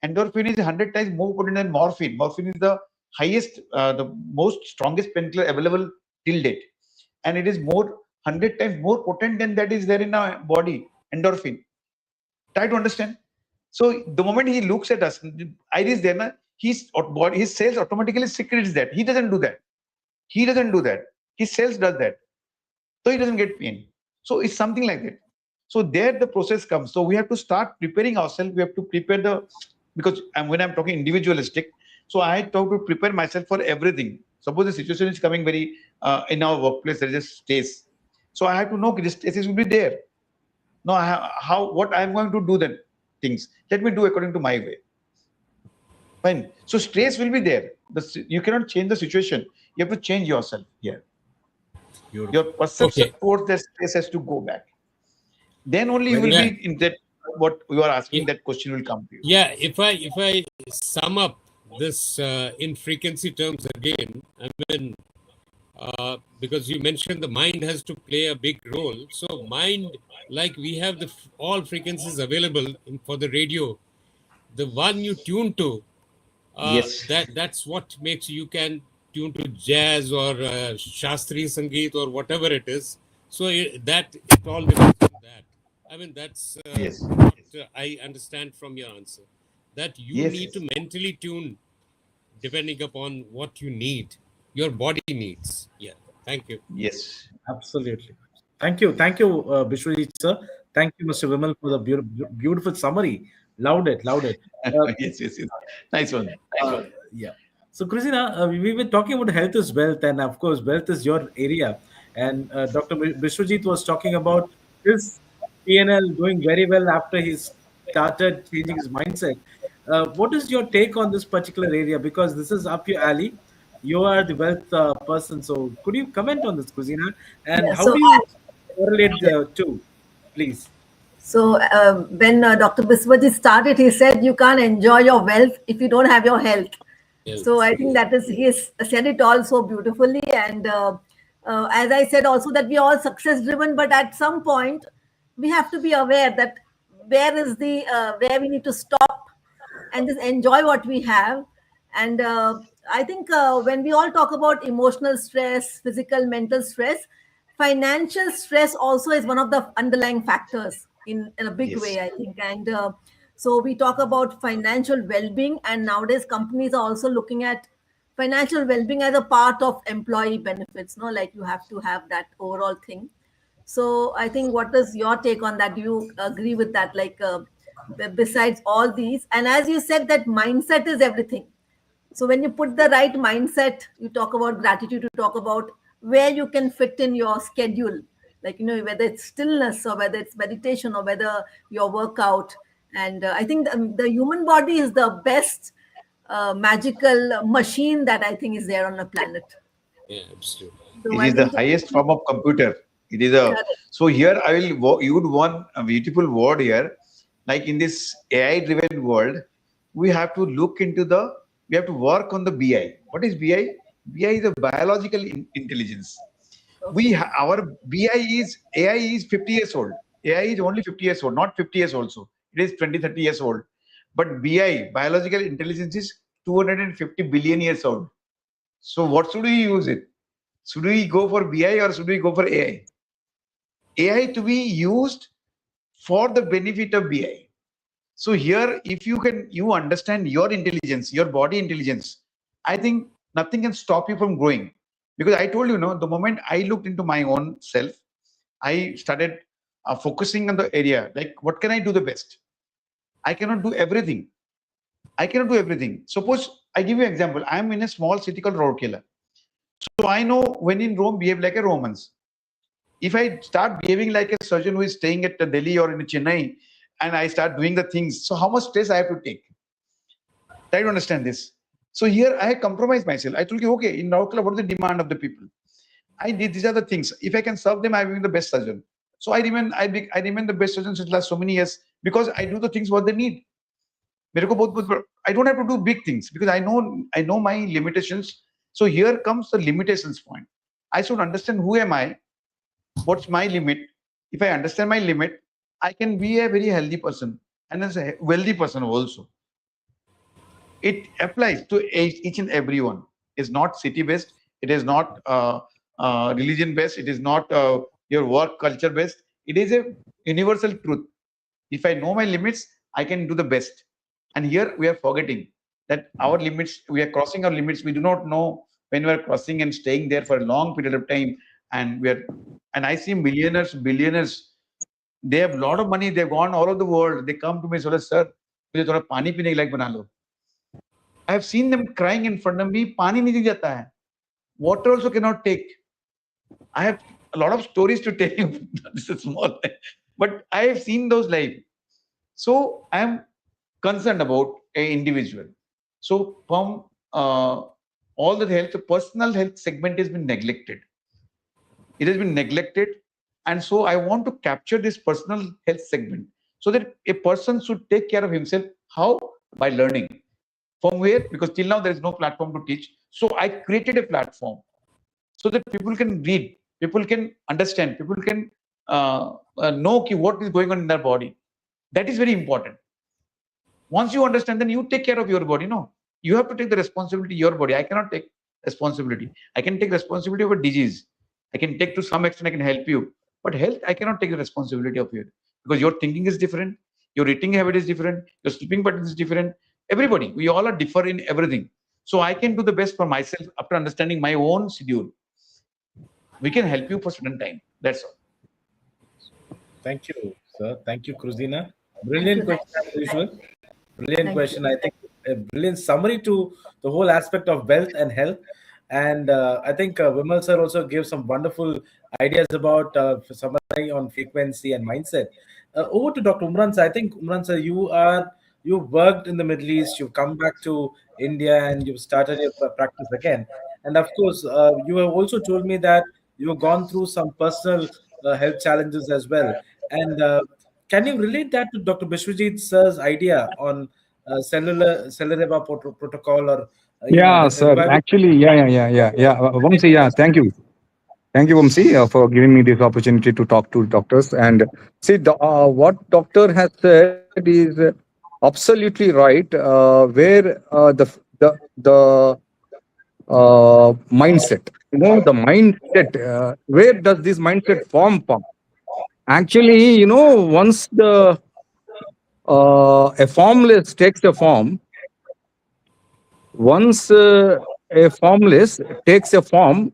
endorphin is 100 times more potent than morphine is the highest the most strongest painkiller available till date and it is 100 times more potent than that is there in our body endorphin try to understand. So the moment he looks at us, iris there, his cells automatically secretes that. He doesn't do that. His cells does that. So he doesn't get pain. So it's something like that. So there the process comes. So we have to start preparing ourselves. We have to prepare because when I'm talking individualistic, so I talk to prepare myself for everything. Suppose the situation is coming very in our workplace, there is a stress. So I have to know the stress will be there. Now what I'm going to do then. Things. Let me do according to my way. Fine. So stress will be there. You cannot change the situation. You have to change yourself here. Your perception towards that stress has to go back. Then only you will be in that. What you are asking, that question will come to you. Yeah. If I sum up this in frequency terms again, I mean, because you mentioned the mind has to play a big role. So mind, like we have all frequencies available for the radio, the one you tune to, yes, that's what makes you can tune to jazz or Shastriya Sangeet or whatever it is. So it all depends on that. I mean, that's what I understand from your answer, that you need to mentally tune depending upon what you need, your body needs. Yeah. Thank you. Yes. Absolutely. Thank you, Bishwajit sir. Thank you, Mr. Vimal, for the beautiful summary. Loved it. Yes. Nice one. Yeah. So, Christina, we were talking about health is wealth, and of course, wealth is your area. And Dr. Bishwajit was talking about his PNL doing very well after he started changing his mindset. What is your take on this particular area? Because this is up your alley. You are the wealth person. So, could you comment on this, Christina? And how do you correlate the two, please? So when Dr. Biswajit started, he said you can't enjoy your wealth if you don't have your health. Yes. So I think that is, he said it all so beautifully. And as I said also, that we are all success driven, but at some point we have to be aware that where is where we need to stop and just enjoy what we have. And I think when we all talk about emotional stress, physical, mental stress, financial stress also is one of the underlying factors in a big way, I think. And so we talk about financial well-being, and nowadays companies are also looking at financial well-being as a part of employee benefits, like you have to have that overall thing. So I think, what is your take on that? Do you agree with that? Like besides all these, and as you said, that mindset is everything. So when you put the right mindset, you talk about gratitude, you talk about where you can fit in your schedule, like, whether it's stillness or whether it's meditation or whether your workout. And I think the human body is the best magical machine that I think is there on the planet. Yeah, absolutely. So It I is the think highest form of computer. It is a, correct. so here I will, you would want a beautiful word here. Like in this AI driven world, we have to look into we have to work on the BI. What is BI? BI is a biological intelligence. Our BI is, AI is 50 years old. AI is only 50 years old, not 50 years also. It is 20, 30 years old. But BI, biological intelligence, is 250 billion years old. So what should we use it? Should we go for BI or should we go for AI? AI to be used for the benefit of BI. So here, if you understand your intelligence, your body intelligence, I think nothing can stop you from growing. Because I told you, the moment I looked into my own self, I started focusing on the area, like what can I do the best? I cannot do everything. I cannot do everything. Suppose I give you an example. I am in a small city called Rourkela. So I know when in Rome, behave like a Romans. If I start behaving like a surgeon who is staying at Delhi or in Chennai, and I start doing the things, so how much stress I have to take? Try to understand this. So here I compromise myself. I told you, okay, in Rourkela, what is the demand of the people? I did, these are the things. If I can serve them, I will be the best surgeon. So I remain the best surgeon since last so many years because I do the things what they need. I don't have to do big things because I know my limitations. So here comes the limitations point. I should understand who am I, what's my limit. If I understand my limit, I can be a very healthy person and as a wealthy person also. It applies to each and everyone. It's not city based. It is not religion based. It is not your work culture based. It is a universal truth. If I know my limits, I can do the best. And here we are forgetting that our limits, we are crossing our limits. We do not know when we are crossing and staying there for a long period of time. And I see millionaires, billionaires, they have a lot of money. They've gone all over the world. They come to me, so sir, mujhe thoda pani peene ke layak bana lo. I have seen them crying in front of me. Pani nahi jata hai. Water also cannot take. I have a lot of stories to tell you. This is small, but I have seen those live. So I am concerned about an individual. So from all the health, the personal health segment has been neglected. It has been neglected. And so I want to capture this personal health segment so that a person should take care of himself. How? By learning. From where? Because till now there is no platform to teach. So I created a platform so that people can read, people can understand, people can know what is going on in their body. That is very important. Once you understand, then you take care of your body. No, you have to take the responsibility of your body. I cannot take responsibility. I can take responsibility of a disease. I can take to some extent, I can help you. But health, I cannot take the responsibility of it because your thinking is different. Your eating habit is different. Your sleeping pattern is different. Everybody, we all are differ in everything. So I can do the best for myself after understanding my own schedule. We can help you for certain time. That's all. Thank you, sir. Thank you, Cruzina. Brilliant question as usual. Brilliant Thank question. I think a brilliant summary to the whole aspect of wealth and health. And I think Vimal sir also gave some wonderful ideas about summary on frequency and mindset. Over to Dr. Umran sir. I think Umran sir, you worked in the Middle East. You've come back to India and you've started your practice again. And of course, you have also told me that you've gone through some personal health challenges as well. And can you relate that to Dr. Bishwajit sir's idea on cellular protocol or Yeah, sir. revival? Actually, yeah. Vamsi, yeah. Thank you, Vamsi, for giving me this opportunity to talk to doctors. And see, what doctor has said is absolutely right. Where the mindset, the mindset. Where does this mindset form from? Actually, once a formless takes a form, once a formless takes a form,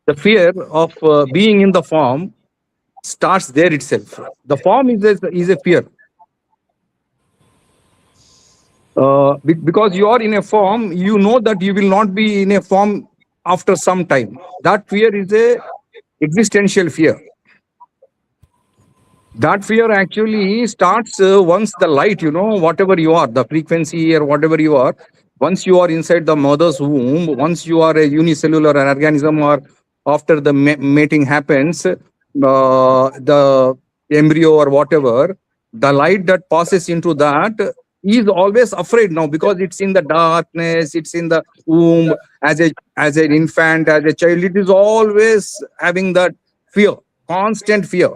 the fear of being in the form starts there itself. The form is a fear. Because you are in a form, you know that you will not be in a form after some time. That fear is a existential fear. That fear actually starts once the light, whatever you are, the frequency or whatever you are, once you are inside the mother's womb, once you are a unicellular organism, or after the mating happens, the embryo or whatever, the light that passes into that is always afraid now, because it's in the darkness, it's in the womb, as an infant, as a child, it is always having that fear, constant fear.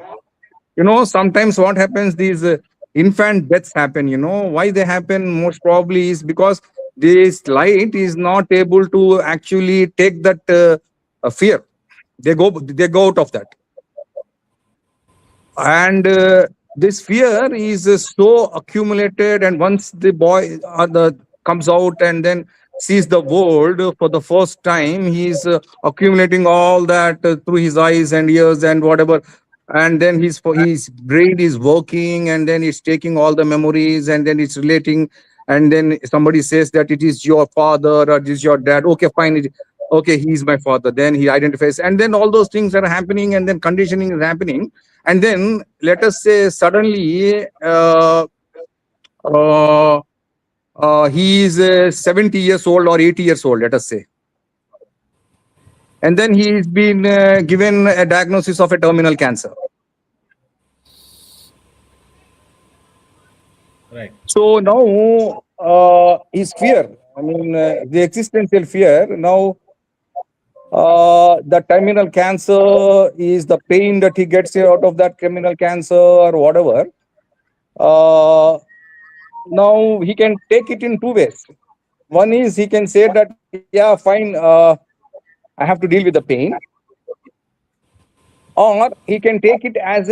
Sometimes what happens, these infant deaths happen. Why they happen? Most probably is because this light is not able to actually take that fear. They go out of that. And this fear is so accumulated, and once the boy comes out and then sees the world for the first time, he is accumulating all that through his eyes and ears and whatever, and then his brain is working, and then it's taking all the memories, and then it's relating, and then somebody says that it is your father or it is your dad. Okay, fine. Okay, he's my father. Then he identifies, and then all those things are happening, and then conditioning is happening. And then let us say suddenly he is 70 years old or 80 years old, let us say. And then he's been given a diagnosis of a terminal cancer. Right. So now his fear, the existential fear, now the terminal cancer is the pain that he gets out of that terminal cancer or whatever. Now he can take it in two ways. One is he can say that, yeah, fine, I have to deal with the pain. Or he can take it as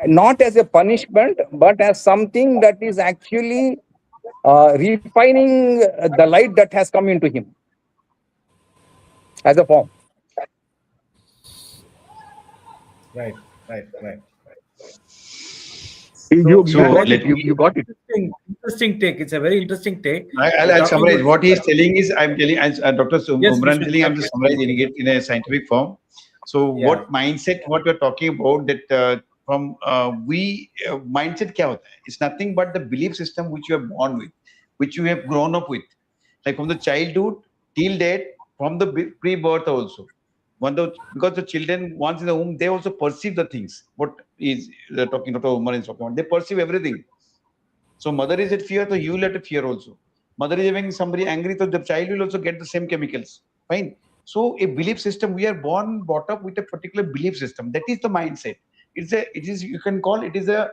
not as a punishment, but as something that is actually refining the light that has come into him as a form. Right. You So got let it. You got it. Interesting take. It's a very interesting take. I'll summarize. What he is telling is, I'm telling, as Dr. Yes, Umran Vishnu, telling, I'm yes, just summarizing it in a scientific form. So Yeah. what mindset, what we're talking about, that mindset kya hota hai? It's nothing but the belief system which you are born with, which you have grown up with. Like from the childhood till date, from the pre-birth also. Because the children, once in the womb, they also perceive the things. What is talking, Dr. Umran is talking about. They perceive everything. So mother is at fear, so you will at fear also. Mother is having somebody angry, so the child will also get the same chemicals. Fine. So a belief system, we are brought up with a particular belief system. That is the mindset. You can call it is a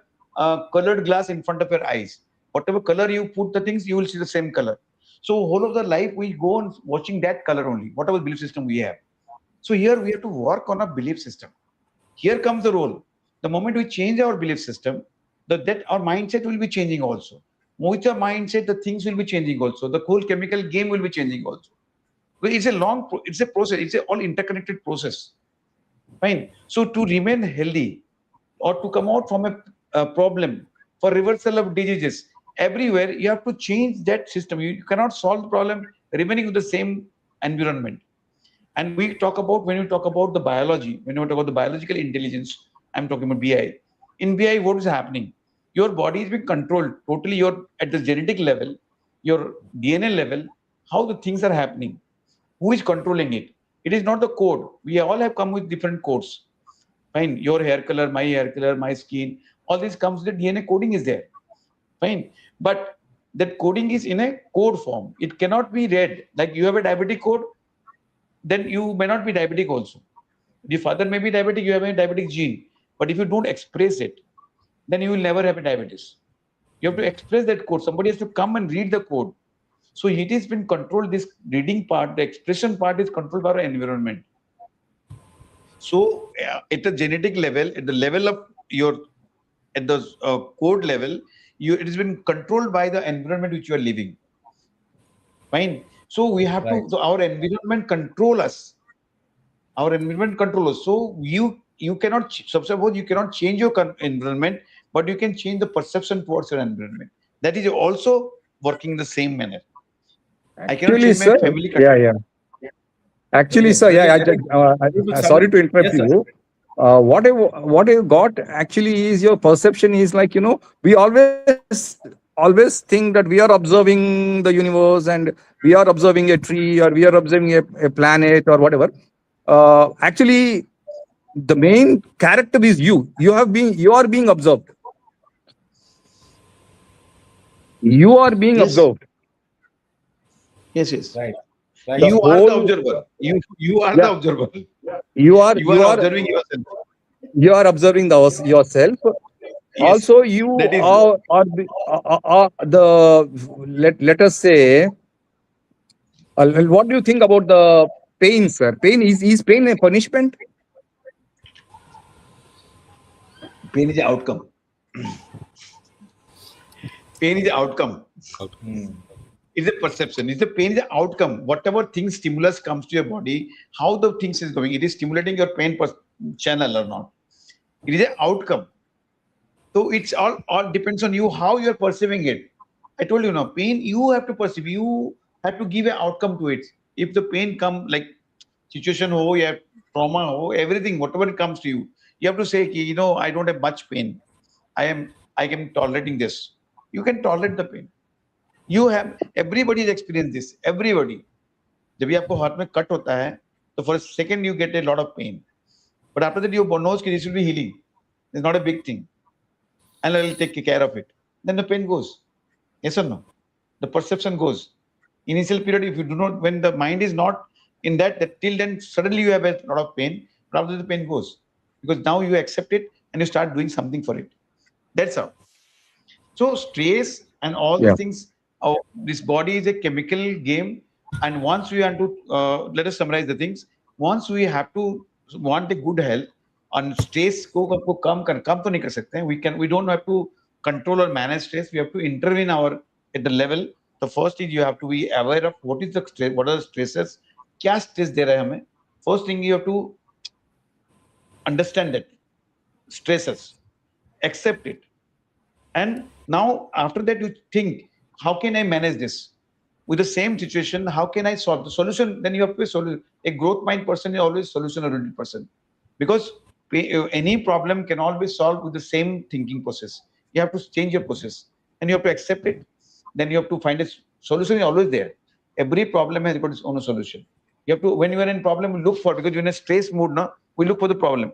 colored glass in front of your eyes. Whatever color you put the things, you will see the same color. So whole of the life we go on watching that color only, whatever belief system we have. So here we have to work on a belief system. Here comes the role. The moment we change our belief system, that our mindset will be changing also. With our mindset, the things will be changing also. The whole chemical game will be changing also. But it's a process. It's a all interconnected process. Fine. So to remain healthy or to come out from a problem, for reversal of diseases, everywhere you have to change that system. You cannot solve the problem remaining with the same environment. And when you talk about the biology, when you talk about the biological intelligence, I'm talking about BI. In BI, what is happening? Your body is being controlled totally. You're at the genetic level, your DNA level, how the things are happening. Who is controlling it? It is not the code. We all have come with different codes. Fine, your hair color, my skin, all this comes, the DNA coding is there. Fine. But that coding is in a code form. It cannot be read. Like you have a diabetic code, then you may not be diabetic also. Your father may be diabetic, you have a diabetic gene. But if you don't express it, then you will never have a diabetes. You have to express that code. Somebody has to come and read the code. So it has been controlled, this reading part, the expression part is controlled by our environment. So at the genetic level, at the level of at the code level, it has been controlled by the environment which you are living. Fine. So we have so our environment control us. Our environment control us. So you cannot, suppose you cannot change your environment, but you can change the perception towards your environment. that is also working the same manner. I cannot Actually, change my sir, family yeah, culture. yeah. Actually, Brilliant, sir, yeah, brilliant. sorry to interrupt Yes, sir. you. What I got actually is your perception is like, we always think that we are observing the universe and we are observing a tree or we are observing a planet or whatever. Actually, the main character is you. You are being observed. You are being Yes. observed. Yes. Right. Right. The You are the whole- observer. You are Yeah. the observer. You are Observing yourself. you are observing yourself. Yes. Also, you That is- are the let us say. What do you think about the pain, sir? Is pain a punishment? Pain is the outcome. Pain is the outcome. It's a perception. It's the pain is the outcome. Whatever thing stimulus comes to your body, how the things is going, it is stimulating your pain channel or not. It is an outcome. So it's all depends on you how you are perceiving it. I told you now, pain you have to perceive. You have to give an outcome to it. If the pain come like situation, you have trauma, everything, whatever it comes to you, you have to say, I don't have much pain. I am tolerating this. You can tolerate the pain. Everybody has experienced this. Everybody. जब भी आपको हाथ में cut होता है, तो for a second you get a lot of pain, but after that your knows this will be healing. It's not a big thing, and I will take care of it. Then the pain goes. Yes or no? The perception goes. Initial period, if you do not, when the mind is not in that till then suddenly you have a lot of pain, but after the pain goes because now you accept it and you start doing something for it. That's how. So stress and all these things. This body is a chemical game, and once we want to let us summarize the things. Once we have to want a good health, and stress ko kam to nahi kar sakte. We don't have to control or manage stress. We have to intervene at the level. The first is you have to be aware of what is the stress, what are the stresses, kya stress de raha hai hame. First thing you have to understand that stresses, accept it, and now after that you think, how can I manage this? With the same situation, how can I solve the solution? Then you have to solve. A growth mind person is always solution-oriented person, because any problem can always solve with the same thinking process. You have to change your process, and you have to accept it. Then you have to find a solution. Is always there. Every problem has got its own solution. You have to, when you are in problem, look for, because you're in a stress mood now. We look for the problem,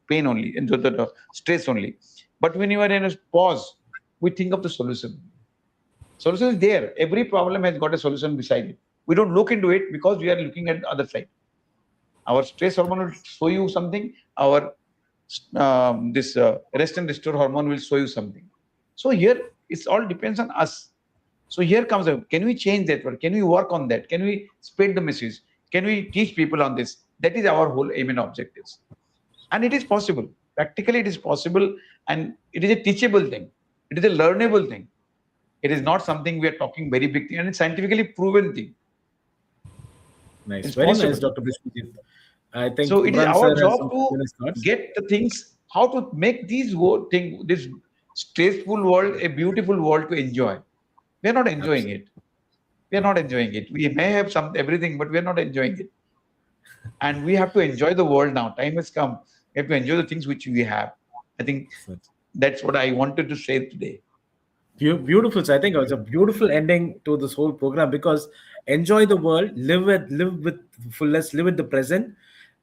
pain only, and the stress only. But when you are in a pause, we think of the solution. Solution is there. Every problem has got a solution beside it. We don't look into it because we are looking at the other side. Our stress hormone will show you something. Our rest and restore hormone will show you something. So here, it all depends on us. So here comes can we change that? Can we work on that? Can we spread the message? Can we teach people on this? That is our whole aim and objectives. And it is possible. Practically, it is possible, and it is a teachable thing. It is a learnable thing. It is not something we are talking very big thing, and it's scientifically proven thing. Nice, it's very possible. nice, Dr. Bishwajit. I think so. It is Imran our sir job has to some thoughts. get the things, how to make these this stressful world a beautiful world to enjoy. We are not enjoying it. We are not enjoying it. We may have everything, but we are not enjoying it. And we have to enjoy the world now. Time has come. We have to enjoy the things which we have. I think that's what I wanted to say today. Beautiful. So I think it was a beautiful ending to this whole program, because enjoy the world, live with fullness, live in the present,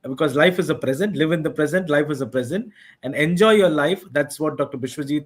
because life is a present. Live in the present, life is a present, and enjoy your life. That's what Dr. Bishwajit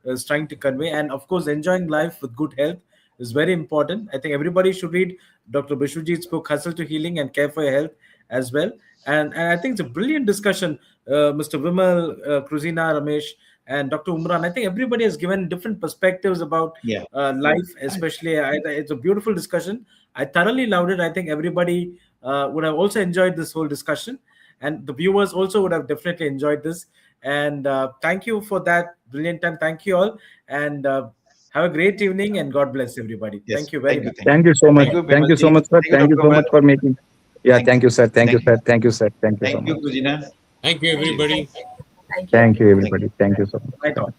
is trying to convey. And of course, enjoying life with good health is very important. I think everybody should read Dr. Bishwajit's book, Hustle to Healing and Care for Your Health as well. And I think it's a brilliant discussion, Mr. Vimal, Kruzina, Ramesh, and Dr. Umran. I think everybody has given different perspectives about life, especially. It's a beautiful discussion. I thoroughly loved it. I think everybody would have also enjoyed this whole discussion, and the viewers also would have definitely enjoyed this. And thank you for that brilliant time. Thank you all, and have a great evening, and God bless everybody. Yes, thank you very much. Thank you so much. Thank you so much, sir. Thank you so much for making. Yeah, thank you, sir. Thank you, sir. Thank you, sir. Thank you so much. Thank you, Kruzina. Thank you, everybody. Thank you, everybody. Thank you so much. Right on.